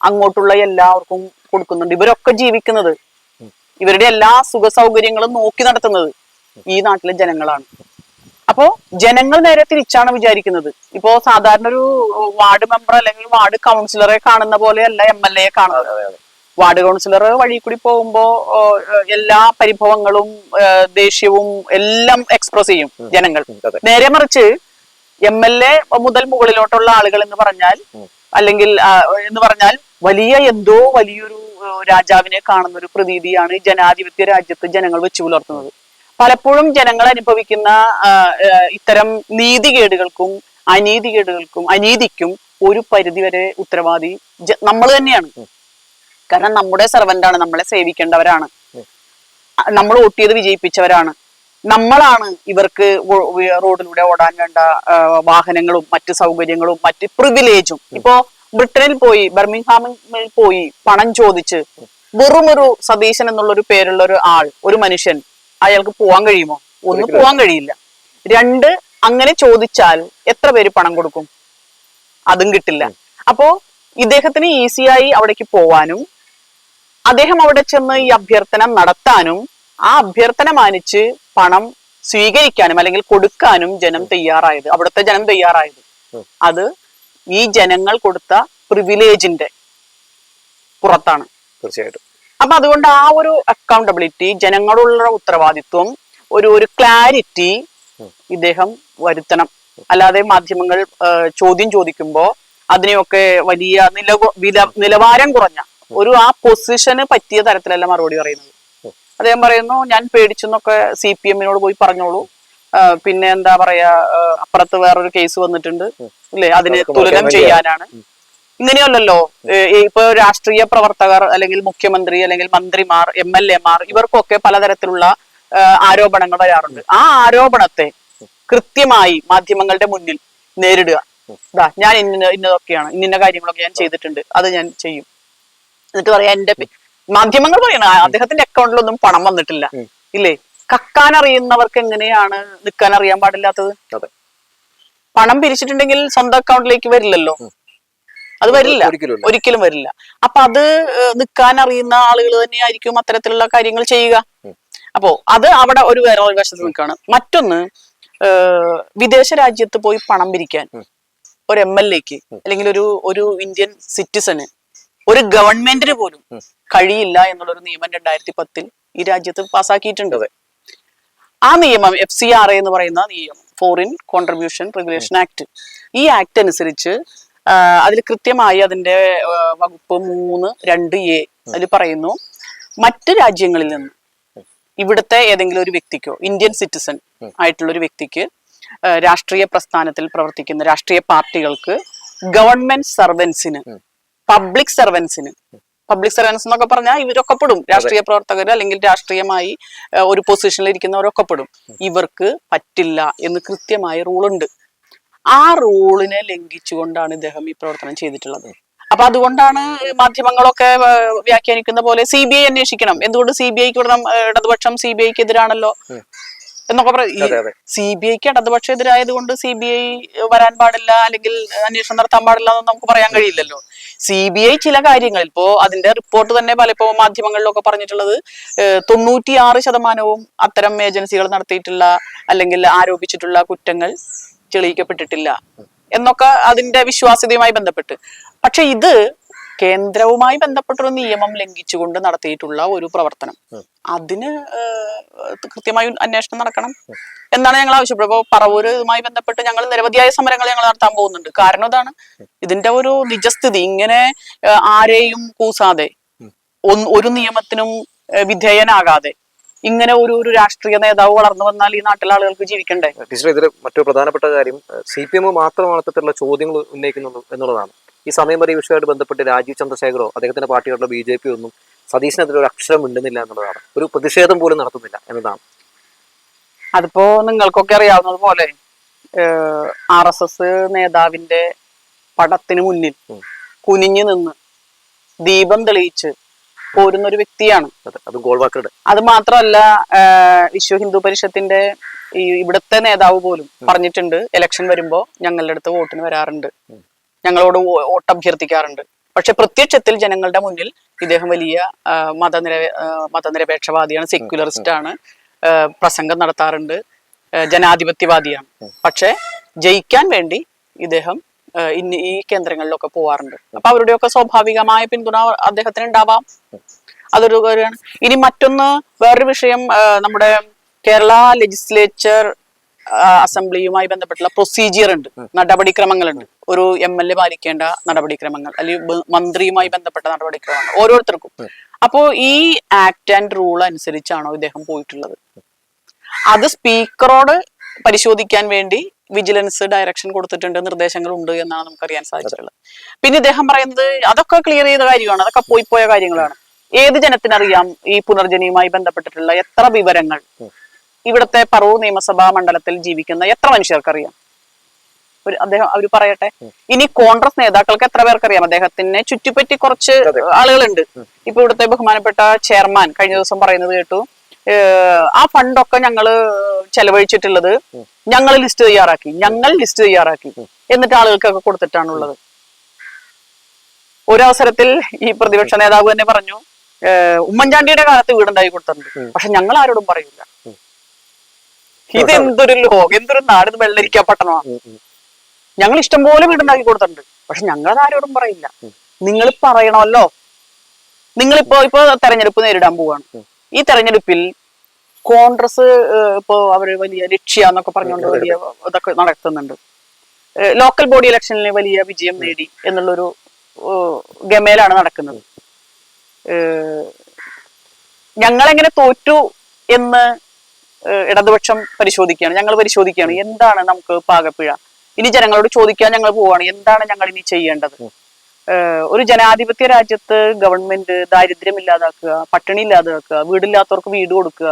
അങ്ങോട്ടുള്ള എല്ലാവർക്കും കൊടുക്കുന്നുണ്ട്. ഇവരൊക്കെ ജീവിക്കുന്നത്, ഇവരുടെ എല്ലാ സുഖ സൗകര്യങ്ങളും നോക്കി നടത്തുന്നത് ഈ നാട്ടിലെ ജനങ്ങളാണ്. അപ്പോ ജനങ്ങൾ നേരെ തിരിച്ചാണ് വിചാരിക്കുന്നത്. ഇപ്പോ സാധാരണ ഒരു വാർഡ് മെമ്പർ അല്ലെങ്കിൽ വാർഡ് കൗൺസിലറെ കാണുന്ന പോലെയല്ല MLA കാണുന്നത്. വാർഡ് കൗൺസിലർ വഴി കൂടി പോകുമ്പോ എല്ലാ പരിഭവങ്ങളും ദേഷ്യവും എല്ലാം എക്സ്പ്രസ് ചെയ്യും ജനങ്ങൾ. നേരെ മറിച്ച് MLA മുതൽ മുകളിലോട്ടുള്ള ആളുകൾ എന്ന് പറഞ്ഞാൽ എന്തോ വലിയൊരു രാജാവിനെ കാണുന്ന ഒരു പ്രതീതിയാണ് ജനാധിപത്യ രാജ്യത്ത് ജനങ്ങൾ വെച്ചു പുലർത്തുന്നത്. പലപ്പോഴും ജനങ്ങൾ അനുഭവിക്കുന്ന ഇത്തരം നീതികേടുകൾക്കും അനീതിക്കും ഒരു പരിധിവരെ ഉത്തരവാദി നമ്മൾ തന്നെയാണ്. കാരണം നമ്മുടെ സർവന്റാണ്, നമ്മളെ സേവിക്കേണ്ടവരാണ്, നമ്മൾ വോട്ട് ചെയ്ത് വിജയിപ്പിച്ചവരാണ്. നമ്മളാണ് ഇവർക്ക് റോഡിലൂടെ ഓടാൻ വേണ്ട വാഹനങ്ങളും മറ്റ് സൗകര്യങ്ങളും മറ്റ് പ്രിവിലേജും. ഇപ്പോ ബ്രിട്ടനിൽ പോയി, ബർമിംഗ്ഹാമിൽ പോയി പണം ചോദിച്ച് വെറും ഒരു സതീശൻ എന്നുള്ള ഒരു പേരുള്ള ഒരു മനുഷ്യൻ, അയാൾക്ക് പോവാൻ കഴിയുമോ? ഒന്ന്, പോവാൻ കഴിയില്ല. രണ്ട്, അങ്ങനെ ചോദിച്ചാൽ എത്ര പേര് പണം കൊടുക്കും? അതും കിട്ടില്ല. അപ്പോ ഇദ്ദേഹത്തിന് ഈസിയായി അവിടേക്ക് പോവാനും അദ്ദേഹം അവിടെ ചെന്ന് ഈ അഭ്യർത്ഥന നടത്താനും ആ അഭ്യർത്ഥന മാനിച്ച് പണം സ്വീകരിക്കാനും അല്ലെങ്കിൽ കൊടുക്കാനും അവിടുത്തെ ജനം തയ്യാറായത് അത് ഈ ജനങ്ങൾ കൊടുത്ത പ്രിവിലേജിന്റെ പുറത്താണ്. തീർച്ചയായിട്ടും. അപ്പൊ അതുകൊണ്ട് ആ ഒരു അക്കൗണ്ടബിലിറ്റി, ജനങ്ങളുള്ള ഉത്തരവാദിത്വം, ഒരു ക്ലാരിറ്റി ഇദ്ദേഹം വരുത്തണം. അല്ലാതെ മാധ്യമങ്ങൾ ചോദ്യം ചോദിക്കുമ്പോ അതിനെയൊക്കെ വലിയ നിലവാരം കുറഞ്ഞ ആ പൊസിഷന് പറ്റിയ തരത്തിലല്ല മറുപടി പറയുന്നത്. അദ്ദേഹം പറയുന്നു, ഞാൻ പേടിച്ചെന്നൊക്കെ CPM പോയി പറഞ്ഞോളൂ, പിന്നെ എന്താ പറയാ, അപ്പുറത്ത് വേറൊരു കേസ് വന്നിട്ടുണ്ട് അല്ലെ, അതിന് തുലനം ചെയ്യാനാണ്. ഇങ്ങനെയല്ലല്ലോ. ഇപ്പൊ രാഷ്ട്രീയ പ്രവർത്തകർ അല്ലെങ്കിൽ മുഖ്യമന്ത്രി അല്ലെങ്കിൽ മന്ത്രിമാർ, MLA മാർ, ഇവർക്കൊക്കെ പലതരത്തിലുള്ള ആരോപണങ്ങൾ വരാറുണ്ട്. ആ ആരോപണത്തെ കൃത്യമായി മാധ്യമങ്ങളുടെ മുന്നിൽ നേരിടുക. ഞാൻ ഇന്നതൊക്കെയാണ്, ഇന്ന കാര്യങ്ങളൊക്കെ ഞാൻ ചെയ്തിട്ടുണ്ട്, അത് ഞാൻ ചെയ്യും. എന്നിട്ട് പറയാ, മാധ്യമങ്ങൾ പറയണ അദ്ദേഹത്തിന്റെ അക്കൗണ്ടിലൊന്നും പണം വന്നിട്ടില്ല ഇല്ലേ. കക്കാൻ അറിയുന്നവർക്ക് എങ്ങനെയാണ് നിൽക്കാൻ അറിയാൻ പാടില്ലാത്തത്? പണം പിരിച്ചിട്ടുണ്ടെങ്കിൽ സ്വന്തം അക്കൗണ്ടിലേക്ക് വരില്ലല്ലോ, അത് വരില്ല, ഒരിക്കലും വരില്ല. അപ്പൊ അത് നിൽക്കാൻ അറിയുന്ന ആളുകൾ തന്നെയായിരിക്കും അത്തരത്തിലുള്ള കാര്യങ്ങൾ ചെയ്യുക. അപ്പോ അത് അവിടെ ഒരു വേറെ വശത്ത് നിൽക്കാണ്. മറ്റൊന്ന്, വിദേശ രാജ്യത്ത് പോയി പണം പിരിക്കാൻ ഒരു MLA-ക്ക് അല്ലെങ്കിൽ ഒരു ഇന്ത്യൻ സിറ്റിസന്, ഒരു ഗവൺമെന്റിന് പോലും കഴിയില്ല എന്നുള്ളൊരു നിയമം 2010 ഈ രാജ്യത്ത് പാസ്സാക്കിയിട്ടുണ്ട്. ആ നിയമം FCRA എന്ന് പറയുന്ന നിയമം, ഫോറിൻ കോൺട്രിബ്യൂഷൻ റെഗുലേഷൻ ആക്ട്. ഈ ആക്ട് അനുസരിച്ച് അതിൽ കൃത്യമായി അതിന്റെ വകുപ്പ് 3(2)A അതിൽ പറയുന്നു, മറ്റ് രാജ്യങ്ങളിൽ നിന്ന് ഇവിടുത്തെ ഏതെങ്കിലും ഒരു വ്യക്തിക്കോ, ഇന്ത്യൻ സിറ്റിസൺ ആയിട്ടുള്ള ഒരു വ്യക്തിക്ക്, രാഷ്ട്രീയ പ്രസ്ഥാനത്തിൽ പ്രവർത്തിക്കുന്ന രാഷ്ട്രീയ പാർട്ടികൾക്ക്, ഗവൺമെന്റ് സർവൻസിന്, പബ്ലിക് സർവൻസ് എന്നൊക്കെ പറഞ്ഞാൽ ഇവരൊക്കെ പെടും, രാഷ്ട്രീയ പ്രവർത്തകർ അല്ലെങ്കിൽ രാഷ്ട്രീയമായി ഒരു പൊസിഷനിൽ ഇരിക്കുന്നവരൊക്കെ പെടും. ഇവർക്ക് പറ്റില്ല എന്ന് കൃത്യമായ റൂളുണ്ട്. ആ റൂളിനെ ലംഘിച്ചുകൊണ്ടാണ് ഇദ്ദേഹം ഈ പ്രവർത്തനം ചെയ്തിട്ടുള്ളത്. അപ്പൊ അതുകൊണ്ടാണ് മാധ്യമങ്ങളൊക്കെ വ്യാഖ്യാനിക്കുന്ന പോലെ CBI അന്വേഷിക്കണം. എന്തുകൊണ്ട് CBIക്ക് വിടണം? ഇടതുപക്ഷം CBIക്ക് എതിരാണല്ലോ എന്നൊക്കെ CBIക്ക് ഇടതുപക്ഷം എതിരായത് കൊണ്ട് CBI വരാൻ പാടില്ല അല്ലെങ്കിൽ അന്വേഷണം നടത്താൻ പാടില്ല എന്ന് നമുക്ക് പറയാൻ കഴിയില്ലല്ലോ. CBI ചില കാര്യങ്ങൾ, ഇപ്പോ അതിന്റെ റിപ്പോർട്ട് തന്നെ പലപ്പോ മാധ്യമങ്ങളിലൊക്കെ പറഞ്ഞിട്ടുള്ളത് 96% അത്തരം ഏജൻസികൾ നടത്തിയിട്ടുള്ള അല്ലെങ്കിൽ ആരോപിച്ചിട്ടുള്ള കുറ്റങ്ങൾ തെളിയിക്കപ്പെട്ടിട്ടില്ല എന്നൊക്കെ അതിന്റെ വിശ്വാസ്യതയുമായി ബന്ധപ്പെട്ട്. പക്ഷെ ഇത് കേന്ദ്രവുമായി ബന്ധപ്പെട്ടൊരു നിയമം ലംഘിച്ചുകൊണ്ട് നടത്തിയിട്ടുള്ള ഒരു പ്രവർത്തനം, അതിന് കൃത്യമായി അന്വേഷണം നടക്കണം എന്നാണ് ഞങ്ങൾ ആവശ്യപ്പെടുന്നത്. അപ്പോൾ പറവൂരുമായി ബന്ധപ്പെട്ട് ഞങ്ങൾ നിരവധിയായ സമരങ്ങൾ ഞങ്ങൾ നടത്താൻ പോകുന്നുണ്ട്. കാരണം ഇതാണ്, ഇതിന്റെ ഒരു നിജസ്ഥിതി. ഇങ്ങനെ ആരെയും കൂസാതെ, ഒരു നിയമത്തിനും വിധേയനാകാതെ ഇങ്ങനെ ഒരു രാഷ്ട്രീയ നേതാവ് വളർന്നു വന്നാൽ ഈ നാട്ടിലെ ആളുകൾക്ക് ജീവിക്കണ്ടേ? ടീച്ചർ, ഇതിൽ മറ്റൊരു പ്രധാനപ്പെട്ട കാര്യം, CPM മാത്രമാണ് അത്തരത്തിലുള്ള ചോദ്യങ്ങൾ ഉന്നയിക്കുന്നുള്ളൂ എന്നുള്ളതാണ്. ഈ സമയം വരെ ഈ വിഷയമായിട്ട് ബന്ധപ്പെട്ട് രാജീവ് ചന്ദ്രശേഖരോ അദ്ദേഹത്തിന്റെ പാർട്ടിയുള്ള BJP ഒന്നും സതീശനെതിരെ ഒരു അക്ഷരം മിണ്ടുന്നില്ല എന്നുള്ളതാണ്. ഒരു പ്രതിഷേധം പോലും നടത്തുന്നില്ല എന്നതാണ്. അതിപ്പോ നിങ്ങൾക്കൊക്കെ അറിയാവുന്നത് പോലെ RSS നേതാവിന്റെ പടത്തിന് മുന്നിൽ കുനിഞ്ഞു നിന്ന് ദീപം തെളിയിച്ച് പോരുന്ന ഒരു വ്യക്തിയാണ്. അത് മാത്രമല്ല, വിശ്വ ഹിന്ദു പരിഷത്തിന്റെ ഇവിടുത്തെ നേതാവ് പോലും പറഞ്ഞിട്ടുണ്ട്, ഇലക്ഷൻ വരുമ്പോ ഞങ്ങളുടെ അടുത്ത് വോട്ടിന് വരാറുണ്ട്, ഞങ്ങളോട് വോട്ട് അഭ്യർത്ഥിക്കാറുണ്ട്. പക്ഷെ പ്രത്യക്ഷത്തിൽ ജനങ്ങളുടെ മുന്നിൽ ഇദ്ദേഹം വലിയ മതനിരപേക്ഷവാദിയാണ്, സെക്യുലറിസ്റ്റ് ആണ്, പ്രസംഗം നടത്താറുണ്ട്, ജനാധിപത്യവാദിയാണ്. പക്ഷെ ജയിക്കാൻ വേണ്ടി ഇദ്ദേഹം ഈ കേന്ദ്രങ്ങളിലൊക്കെ പോവാറുണ്ട്. അപ്പൊ അവരുടെയൊക്കെ സ്വാഭാവികമായ പിന്തുണ അദ്ദേഹത്തിന് ഉണ്ടാവാം. അതൊരു കാര്യമാണ്. ഇനി മറ്റൊന്ന്, വേറൊരു വിഷയം, നമ്മുടെ കേരള ലെജിസ്ലേച്ചർ അസംബ്ലിയുമായി ബന്ധപ്പെട്ടുള്ള പ്രൊസീജിയർ ഉണ്ട്, നടപടിക്രമങ്ങളുണ്ട്. ഒരു MLA പാലിക്കേണ്ട നടപടിക്രമങ്ങൾ, അല്ലെങ്കിൽ മന്ത്രിയുമായി ബന്ധപ്പെട്ട നടപടിക്രമങ്ങൾ ഓരോരുത്തർക്കും. അപ്പോ ഈ ആക്ട് ആൻഡ് റൂൾ അനുസരിച്ചാണോ ഇദ്ദേഹം പോയിട്ടുള്ളത്? അത് സ്പീക്കറോട് പരിശോധിക്കാൻ വേണ്ടി വിജിലൻസ് ഡയറക്ഷൻ കൊടുത്തിട്ടുണ്ട്, നിർദ്ദേശങ്ങളുണ്ട് എന്നാണ് നമുക്കറിയാൻ സാധിച്ചിട്ടുള്ളത്. പിന്നെ ഇദ്ദേഹം പറയുന്നത് അതൊക്കെ ക്ലിയർ ചെയ്ത കാര്യമാണ്, അതൊക്കെ പോയ കാര്യങ്ങളാണ്. ഏത് ജനത്തിനറിയാം ഈ പുനർജനിയുമായി ബന്ധപ്പെട്ടിട്ടുള്ള എത്ര വിവരങ്ങൾ ഇവിടുത്തെ പറവൂർ നിയമസഭാ മണ്ഡലത്തിൽ ജീവിക്കുന്ന എത്ര മനുഷ്യർക്കറിയാം? അവര് പറയട്ടെ. ഇനി കോൺഗ്രസ് നേതാക്കൾക്ക് എത്ര പേർക്കറിയാം? അദ്ദേഹത്തിനെ ചുറ്റിപ്പറ്റി കുറച്ച് ആളുകളുണ്ട്. ഇപ്പൊ ഇവിടുത്തെ ബഹുമാനപ്പെട്ട ചെയർമാൻ കഴിഞ്ഞ ദിവസം പറയുന്നത് കേട്ടു, ആ ഫണ്ടൊക്കെ ഞങ്ങള് ചെലവഴിച്ചിട്ടുള്ളത് ഞങ്ങൾ ലിസ്റ്റ് തയ്യാറാക്കി എന്നിട്ട് ആളുകൾക്കൊക്കെ കൊടുത്തിട്ടാണുള്ളത്. ഒരവസരത്തിൽ ഈ പ്രതിപക്ഷ നേതാവ് തന്നെ പറഞ്ഞു, ഉമ്മൻചാണ്ടിയുടെ കാലത്ത് വീടുണ്ടാക്കി കൊടുത്തിട്ടുണ്ട്, പക്ഷെ ഞങ്ങൾ ആരോടും പറയില്ല. ഇതെന്തൊരു ലോകം, എന്തൊരു നാട്, വെള്ളരിക്ക പട്ടണമാണ്. ഞങ്ങൾ ഇഷ്ടംപോലെ വീടുണ്ടാക്കി കൊടുത്തിട്ടുണ്ട്, പക്ഷെ ഞങ്ങൾ ആരോടും പറയില്ല. നിങ്ങൾ പറയണമല്ലോ. ഇപ്പൊ തെരഞ്ഞെടുപ്പ് നേരിടാൻ പോവാണ്. ഈ തെരഞ്ഞെടുപ്പിൽ കോൺഗ്രസ് ഇപ്പോ അവര് വലിയ ലക്ഷ്യ എന്നൊക്കെ പറഞ്ഞുകൊണ്ട് വലിയ ഇതൊക്കെ നടത്തുന്നുണ്ട്. ലോക്കൽ ബോഡി ഇലക്ഷനിൽ വലിയ വിജയം നേടി എന്നുള്ളൊരു ഗമയിലാണ് നടക്കുന്നത്. ഞങ്ങളെങ്ങനെ തോറ്റു എന്ന് ഇടതുപക്ഷം ഞങ്ങൾ പരിശോധിക്കുകയാണ്. എന്താണ് നമുക്ക് പാകപ്പിഴ? ഇനി ജനങ്ങളോട് ചോദിക്കാൻ ഞങ്ങൾ പോവാണ്, എന്താണ് ഞങ്ങൾ ഇനി ചെയ്യേണ്ടത്? ഒരു ജനാധിപത്യ രാജ്യത്ത് ഗവൺമെന്റ് ദാരിദ്ര്യം ഇല്ലാതാക്കുക, പട്ടിണി ഇല്ലാതാക്കുക, വീടില്ലാത്തവർക്ക് വീട് കൊടുക്കുക,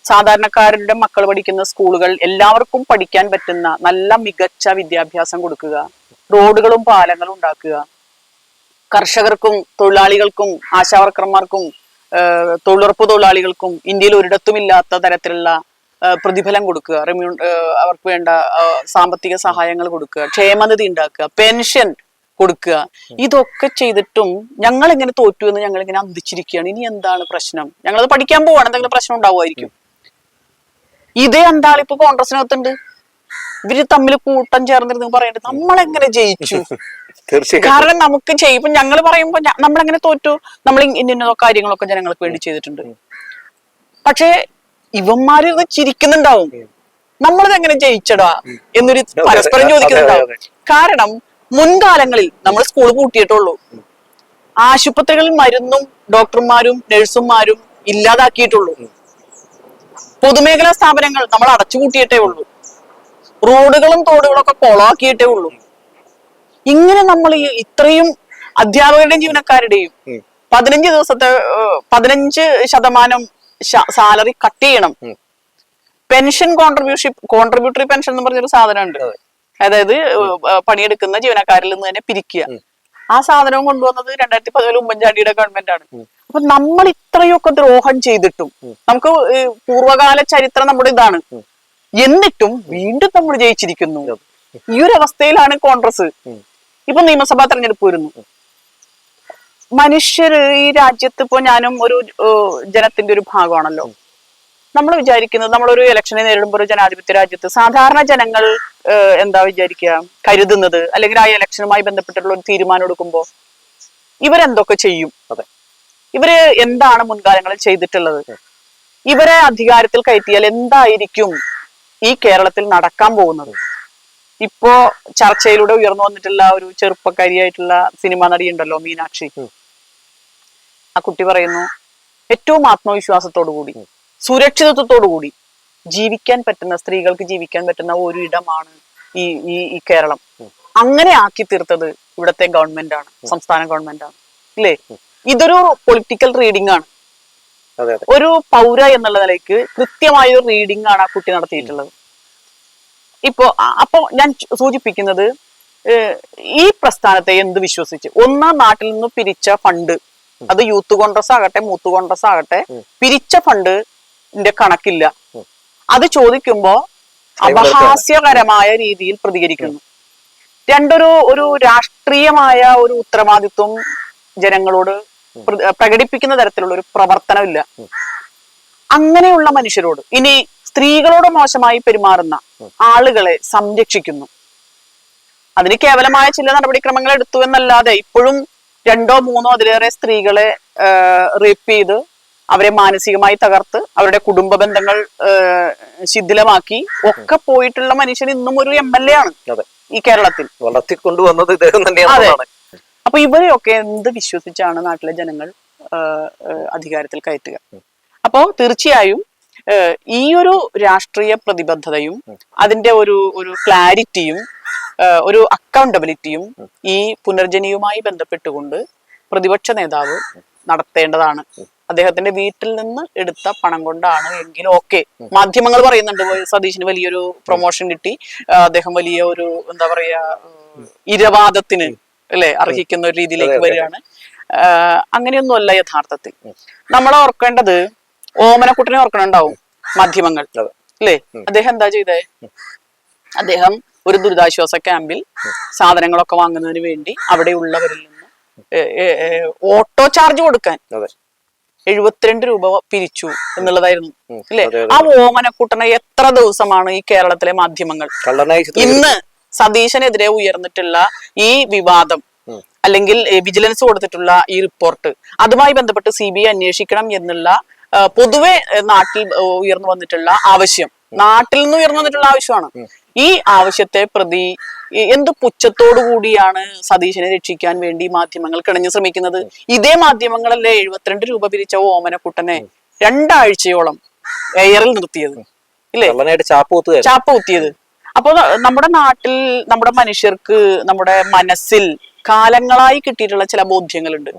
സാധാരണക്കാരുടെ മക്കൾ പഠിക്കുന്ന സ്കൂളുകൾ എല്ലാവർക്കും പഠിക്കാൻ പറ്റുന്ന നല്ല മികച്ച വിദ്യാഭ്യാസം കൊടുക്കുക, റോഡുകളും പാലങ്ങളും ഉണ്ടാക്കുക, കർഷകർക്കും തൊഴിലാളികൾക്കും ആശാവർക്കർമാർക്കും തൊഴിലുറപ്പ് തൊഴിലാളികൾക്കും ഇന്ത്യയിൽ ഒരിടത്തുമില്ലാത്ത തരത്തിലുള്ള പ്രതിഫലം കൊടുക്കുക, അവർക്ക് വേണ്ട സാമ്പത്തിക സഹായങ്ങൾ കൊടുക്കുക, ക്ഷേമനിധി ഉണ്ടാക്കുക, പെൻഷൻ കൊടുക്കുക. ഇതൊക്കെ ചെയ്തിട്ടും ഞങ്ങൾ എങ്ങനെ തോറ്റു എന്ന് ഞങ്ങൾ ഇങ്ങനെ അന്തിച്ചിരിക്കുകയാണ്. ഇനി എന്താണ് പ്രശ്നം? ഞങ്ങളത് പഠിക്കാൻ പോവാണ്, എന്തെങ്കിലും പ്രശ്നം ഉണ്ടാവുമായിരിക്കും. ഇതേ എന്താളിപ്പോ കോൺഗ്രസിനകത്തുണ്ട്. ഇവര് തമ്മിൽ കൂട്ടം ചേർന്നിരുന്ന് പറയേണ്ടത് നമ്മളെങ്ങനെ ജയിച്ചു. കാരണം നമുക്ക് ഇപ്പൊ ഞങ്ങൾ പറയുമ്പോ നമ്മളെങ്ങനെ തോറ്റു, നമ്മൾ ഇന്ന കാര്യങ്ങളൊക്കെ ജനങ്ങൾക്ക് വേണ്ടി ചെയ്തിട്ടുണ്ട്. പക്ഷെ ഇവന്മാര് ഇത് ചിരിക്കുന്നുണ്ടാവും, നമ്മളിത് എങ്ങനെ ജയിച്ചടാ എന്നൊരു പരസ്പരം ചോദിക്കുന്നുണ്ടാവും. കാരണം മുൻകാലങ്ങളിൽ നമ്മൾ സ്കൂൾ പൂട്ടിയിട്ടുള്ളൂ, ആശുപത്രികളിൽ മരുന്നും ഡോക്ടർമാരും നഴ്സുമാരും ഇല്ലാതാക്കിയിട്ടുള്ളൂ, പൊതുമേഖലാ സ്ഥാപനങ്ങൾ നമ്മൾ അടച്ചുപൂട്ടിയിട്ടേ ഉള്ളൂ, റോഡുകളും തോടുകളും ഒക്കെ കൊളാക്കിയിട്ടേ ഉള്ളൂ. ഇങ്ങനെ നമ്മൾ ഇത്രയും അധ്യാപകരുടെയും ജീവനക്കാരുടെയും 15% സാലറി കട്ട് ചെയ്യണം. പെൻഷൻ കോൺട്രിബ്യൂട്ടറി പെൻഷൻ എന്ന് പറഞ്ഞൊരു സാധനമുണ്ട്. അതായത് പണിയെടുക്കുന്ന ജീവനക്കാരിൽ നിന്ന് തന്നെ പിരിക്കുക. ആ സാധനവും കൊണ്ടുവന്നത് 2014 ഉമ്മൻചാണ്ടിയുടെ ഗവൺമെന്റ് ആണ്. അപ്പൊ നമ്മൾ ഇത്രയൊക്കെ ദ്രോഹം ചെയ്തിട്ടും, നമുക്ക് പൂർവ്വകാല ചരിത്രം നമ്മുടെ ഇതാണ്, എന്നിട്ടും വീണ്ടും നമ്മൾ ജയിച്ചിരിക്കുന്നു. ഈ ഒരു അവസ്ഥയിലാണ് കോൺഗ്രസ്. ഇപ്പൊ നിയമസഭാ തെരഞ്ഞെടുപ്പ് വരുന്നു. മനുഷ്യര് ഈ രാജ്യത്ത്, ഇപ്പൊ ഞാനും ഒരു ജനത്തിന്റെ ഒരു ഭാഗമാണല്ലോ. നമ്മൾ വിചാരിക്കുന്നത്, നമ്മളൊരു ഇലക്ഷനെ നേരിടുമ്പോൾ ഒരു ജനാധിപത്യ രാജ്യത്ത് സാധാരണ ജനങ്ങൾ എന്താ വിചാരിക്കുക, കരുതുന്നത്, അല്ലെങ്കിൽ ആ ഇലക്ഷനുമായി ബന്ധപ്പെട്ടിട്ടുള്ള ഒരു തീരുമാനം എടുക്കുമ്പോൾ ഇവരെന്തൊക്കെ ചെയ്യും, ഇവര് എന്താണ് മുൻകാലങ്ങളിൽ ചെയ്തിട്ടുള്ളത്, ഇവരെ അധികാരത്തിൽ കയറ്റിയാൽ എന്തായിരിക്കും ഈ കേരളത്തിൽ നടക്കാൻ പോകുന്നത്. ഇപ്പോ ചർച്ചയിലൂടെ ഉയർന്നു വന്നിട്ടുള്ള ഒരു ചെറുപ്പക്കാരിയായിട്ടുള്ള സിനിമാ നടി ഉണ്ടല്ലോ, മീനാക്ഷി. ആ കുട്ടി പറയുന്നു, ഏറ്റവും ആത്മവിശ്വാസത്തോടു കൂടി സുരക്ഷിതത്വത്തോടു കൂടി ജീവിക്കാൻ പറ്റുന്ന, സ്ത്രീകൾക്ക് ജീവിക്കാൻ പറ്റുന്ന ഒരു ഇടമാണ് ഈ കേരളം. അങ്ങനെ ആക്കി തീർത്തത് ഇവിടുത്തെ ഗവൺമെന്റ് ആണ്, സംസ്ഥാന ഗവൺമെന്റ് ആണ്, ഇല്ലേ? ഇതൊരു പൊളിറ്റിക്കൽ റീഡിംഗ് ആണ്. ഒരു പൗര എന്നുള്ള നിലയ്ക്ക് കൃത്യമായ ഒരു റീഡിംഗ് ആണ് ആ കുട്ടി നടത്തിയിട്ടുള്ളത്. അപ്പൊ ഞാൻ സൂചിപ്പിക്കുന്നത്, ഈ പ്രസ്ഥാനത്തെ എന്ത് വിശ്വസിച്ച്, ഒന്നാം നാട്ടിൽ നിന്ന് പിരിച്ച ഫണ്ട്, അത് യൂത്ത് കോൺഗ്രസ് ആകട്ടെ മൂത്ത് കോൺഗ്രസ് ആകട്ടെ, പിരിച്ച ഫണ്ടിന്റെ കണക്കില്ല. അത് ചോദിക്കുമ്പോ അപഹാസ്യകരമായ രീതിയിൽ പ്രതികരിക്കുന്നു. ഒരു രാഷ്ട്രീയമായ ഒരു ഉത്തരവാദിത്വം ജനങ്ങളോട് പ്രകടിപ്പിക്കുന്ന തരത്തിലുള്ള ഒരു പ്രവർത്തനമില്ല. അങ്ങനെയുള്ള മനുഷ്യരോട്, ഇനി സ്ത്രീകളോട് മോശമായി പെരുമാറുന്ന ആളുകളെ സംരക്ഷിക്കുന്നു. അതിന് കേവലമായ ചില നടപടിക്രമങ്ങൾ എടുത്തു എന്നല്ലാതെ ഇപ്പോഴും 2 or 3 അതിലേറെ സ്ത്രീകളെ റേപ്പ് ചെയ്ത് അവരെ മാനസികമായി തകർത്ത് അവരുടെ കുടുംബ ബന്ധങ്ങൾ ശിഥിലമാക്കി ഒക്കെ പോയിട്ടുള്ള മനുഷ്യൻ ഇന്നും ഒരു MLA ആണ് ഈ കേരളത്തിൽ. വളർത്തിക്കൊണ്ടുവന്നത് ഇദ്ദേഹം തന്നെയാണ്. അപ്പൊ ഇവരെയൊക്കെ എന്ത് വിശ്വസിച്ചാണ് നാട്ടിലെ ജനങ്ങൾ അധികാരത്തിൽ കയറ്റുക? അപ്പോ തീർച്ചയായും ഈ ഒരു രാഷ്ട്രീയ പ്രതിബദ്ധതയും അതിന്റെ ഒരു ക്ലാരിറ്റിയും ഒരു അക്കൗണ്ടബിലിറ്റിയും ഈ പുനർജനിയുമായി ബന്ധപ്പെട്ടുകൊണ്ട് പ്രതിപക്ഷ നേതാവ് നടത്തേണ്ടതാണ്. അദ്ദേഹത്തിന്റെ വീട്ടിൽ നിന്ന് എടുത്ത പണം കൊണ്ടാണ് എങ്കിൽ ഓക്കെ. മാധ്യമങ്ങൾ പറയുന്നുണ്ട് സതീശന് വലിയൊരു പ്രൊമോഷൻ കിട്ടി, അദ്ദേഹം വലിയ ഒരു എന്താ പറയാ ഇരവാദത്തിന് അല്ലെ അർഹിക്കുന്ന ഒരു രീതിയിലേക്ക് വരികയാണ്. അങ്ങനെയൊന്നുമല്ല യഥാർത്ഥത്തിൽ. നമ്മൾ ഓർക്കേണ്ടത് ഓമനക്കുട്ടനെ ഓർക്കണുണ്ടാവും മാധ്യമങ്ങൾ അല്ലേ. അദ്ദേഹം എന്താ ചെയ്തേ? അദ്ദേഹം ഒരു ദുരിതാശ്വാസ ക്യാമ്പിൽ സാധനങ്ങളൊക്കെ വാങ്ങുന്നതിന് വേണ്ടി അവിടെയുള്ളവരിൽ നിന്ന് ഓട്ടോ ചാർജ് കൊടുക്കാൻ 72 രൂപ പിരിച്ചു എന്നുള്ളതായിരുന്നു അല്ലെ. ആ ഓമനക്കുട്ടനെ എത്ര ദിവസമാണ് ഈ കേരളത്തിലെ മാധ്യമങ്ങൾ ഇന്ന് സതീശനെതിരെ ഉയർന്നിട്ടുള്ള ഈ വിവാദം അല്ലെങ്കിൽ വിജിലൻസ് കൊടുത്തിട്ടുള്ള ഈ റിപ്പോർട്ട്, അതുമായി ബന്ധപ്പെട്ട് CBI അന്വേഷിക്കണം എന്നുള്ള പൊതുവെ നാട്ടിൽ ഉയർന്നു വന്നിട്ടുള്ള ആവശ്യം, നാട്ടിൽ നിന്ന് ഉയർന്നു വന്നിട്ടുള്ള ആവശ്യമാണ്. ഈ ആവശ്യത്തെ പ്രതി എന്ത് പുച്ഛത്തോടു കൂടിയാണ് സതീശനെ രക്ഷിക്കാൻ വേണ്ടി മാധ്യമങ്ങൾ കിണഞ്ഞു ശ്രമിക്കുന്നത്. ഇതേ മാധ്യമങ്ങളല്ലേ 72 രൂപ പിരിച്ച ഓമനക്കുട്ടനെ 2 ആഴ്ചയോളം എയറിൽ നിർത്തിയത് ഇല്ലേ, ചാപ്പ് കുത്തിയത്. അപ്പൊ നമ്മുടെ നാട്ടിൽ നമ്മുടെ മനുഷ്യർക്ക് നമ്മുടെ മനസ്സിൽ കാലങ്ങളായി കിട്ടിയിട്ടുള്ള ചില ബോധ്യങ്ങളുണ്ട്.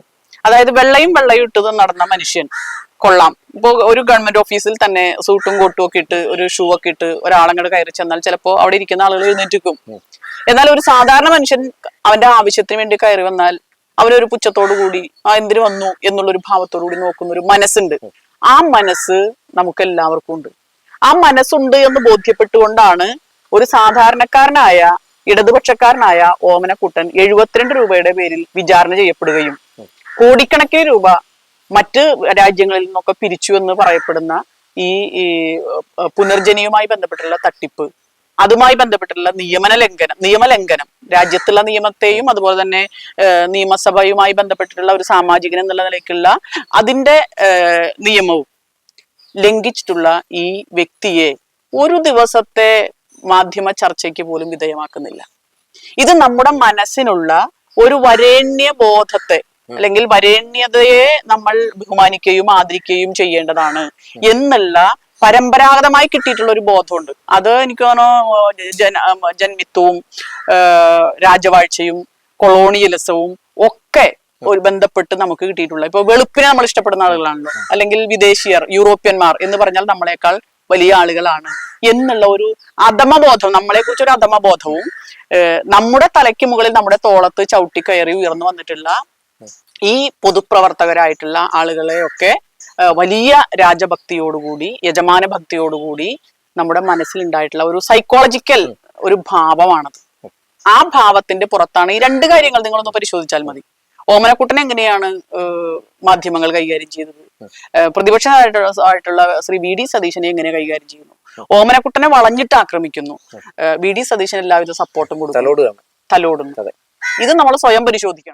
അതായത് വെള്ളയും ഇട്ടത് നടന്ന മനുഷ്യൻ കൊള്ളാം. ഇപ്പൊ ഒരു ഗവൺമെന്റ് ഓഫീസിൽ തന്നെ സൂട്ടും കോട്ടും ഒക്കെ ഇട്ട് ഒരു ഷൂ ഒക്കെ ഇട്ട് ഒരാളങ്ങോട്ട് കയറി ചെന്നാൽ ചിലപ്പോ അവിടെ ഇരിക്കുന്ന ആളുകൾ എഴുന്നേറ്റിക്കും. എന്നാൽ ഒരു സാധാരണ മനുഷ്യൻ അവന്റെ ആവശ്യത്തിന് വേണ്ടി കയറി വന്നാൽ അവനൊരു പുച്ഛത്തോടു കൂടി എന്തിനു വന്നു എന്നുള്ളൊരു ഭാവത്തോടു കൂടി നോക്കുന്ന ഒരു മനസ്സുണ്ട്. ആ മനസ്സ് നമുക്ക് എല്ലാവർക്കും ഉണ്ട്. ആ മനസ്സുണ്ട് എന്ന് ബോധ്യപ്പെട്ടുകൊണ്ടാണ് ഒരു സാധാരണക്കാരനായ ഇടതുപക്ഷക്കാരനായ ഓമനക്കുട്ടൻ 72 രൂപയുടെ പേരിൽ വിചാരണ ചെയ്യപ്പെടുകയും കോടിക്കണക്കിന് രൂപ മറ്റ് രാജ്യങ്ങളിൽ നിന്നൊക്കെ പിരിച്ചു എന്ന് പറയപ്പെടുന്ന ഈ പുനർജനിയുമായി ബന്ധപ്പെട്ടുള്ള തട്ടിപ്പ്, അതുമായി ബന്ധപ്പെട്ടുള്ള നിയമലംഘനം, രാജ്യത്തുള്ള നിയമത്തെയും അതുപോലെ തന്നെ നിയമസഭയുമായി ബന്ധപ്പെട്ടിട്ടുള്ള ഒരു സാമാജികൻ എന്നുള്ള നിലയ്ക്കുള്ള അതിന്റെ നിയമവും ലംഘിച്ചിട്ടുള്ള ഈ വ്യക്തിയെ ഒരു ദിവസത്തെ മാധ്യമ ചർച്ചയ്ക്ക് പോലും വിധേയമാക്കുന്നില്ല. ഇത് നമ്മുടെ മനസ്സിനുള്ള ഒരു വരേണ്യ ബോധത്തെ അല്ലെങ്കിൽ വരേണ്യതയെ നമ്മൾ ബഹുമാനിക്കുകയും ആദരിക്കുകയും ചെയ്യേണ്ടതാണ് എന്നുള്ള പരമ്പരാഗതമായി കിട്ടിയിട്ടുള്ള ഒരു ബോധമുണ്ട്. അത് എനിക്ക് തോന്നുന്നു ജന്മിത്വവും രാജവാഴ്ചയും കൊളോണിയലിസവും ഒക്കെ ഒരു ബന്ധപ്പെട്ട് നമുക്ക് കിട്ടിയിട്ടുള്ള, ഇപ്പൊ വെളുപ്പിനെ നമ്മൾ ഇഷ്ടപ്പെടുന്ന ആളുകളാണല്ലോ, അല്ലെങ്കിൽ വിദേശീയർ യൂറോപ്യന്മാർ എന്ന് പറഞ്ഞാൽ നമ്മളെക്കാൾ വലിയ ആളുകളാണ് എന്നുള്ള ഒരു അധമബോധം, നമ്മളെ കുറിച്ച് ഒരു അധമബോധവും നമ്മുടെ തലയ്ക്ക് മുകളിൽ നമ്മുടെ തോളത്ത് ചവിട്ടി കയറി ഉയർന്നു വന്നിട്ടുള്ള ഈ പൊതുപ്രവർത്തകരായിട്ടുള്ള ആളുകളെയൊക്കെ വലിയ രാജഭക്തിയോടുകൂടി യജമാന ഭക്തിയോടുകൂടി നമ്മുടെ മനസ്സിലുണ്ടായിട്ടുള്ള ഒരു സൈക്കോളജിക്കൽ ഒരു ഭാവമാണത്. ആ ഭാവത്തിന്റെ പുറത്താണ് ഈ 2 കാര്യങ്ങൾ നിങ്ങളൊന്ന് പരിശോധിച്ചാൽ മതി. ഓമനക്കുട്ടനെ എങ്ങനെയാണ് മാധ്യമങ്ങൾ കൈകാര്യം ചെയ്തത്, പ്രതിപക്ഷമായിട്ടുള്ള ശ്രീ VD സതീശനെ എങ്ങനെ കൈകാര്യം ചെയ്യുന്നു, ഓമനക്കുട്ടനെ വളഞ്ഞിട്ട് ആക്രമിക്കുന്നു, VD സതീശൻ എല്ലാവിധ സപ്പോർട്ടും കൊടുക്കുന്നു, തലോടുന്നു. ഇത് നമ്മൾ സ്വയം പരിശോധിക്കണം.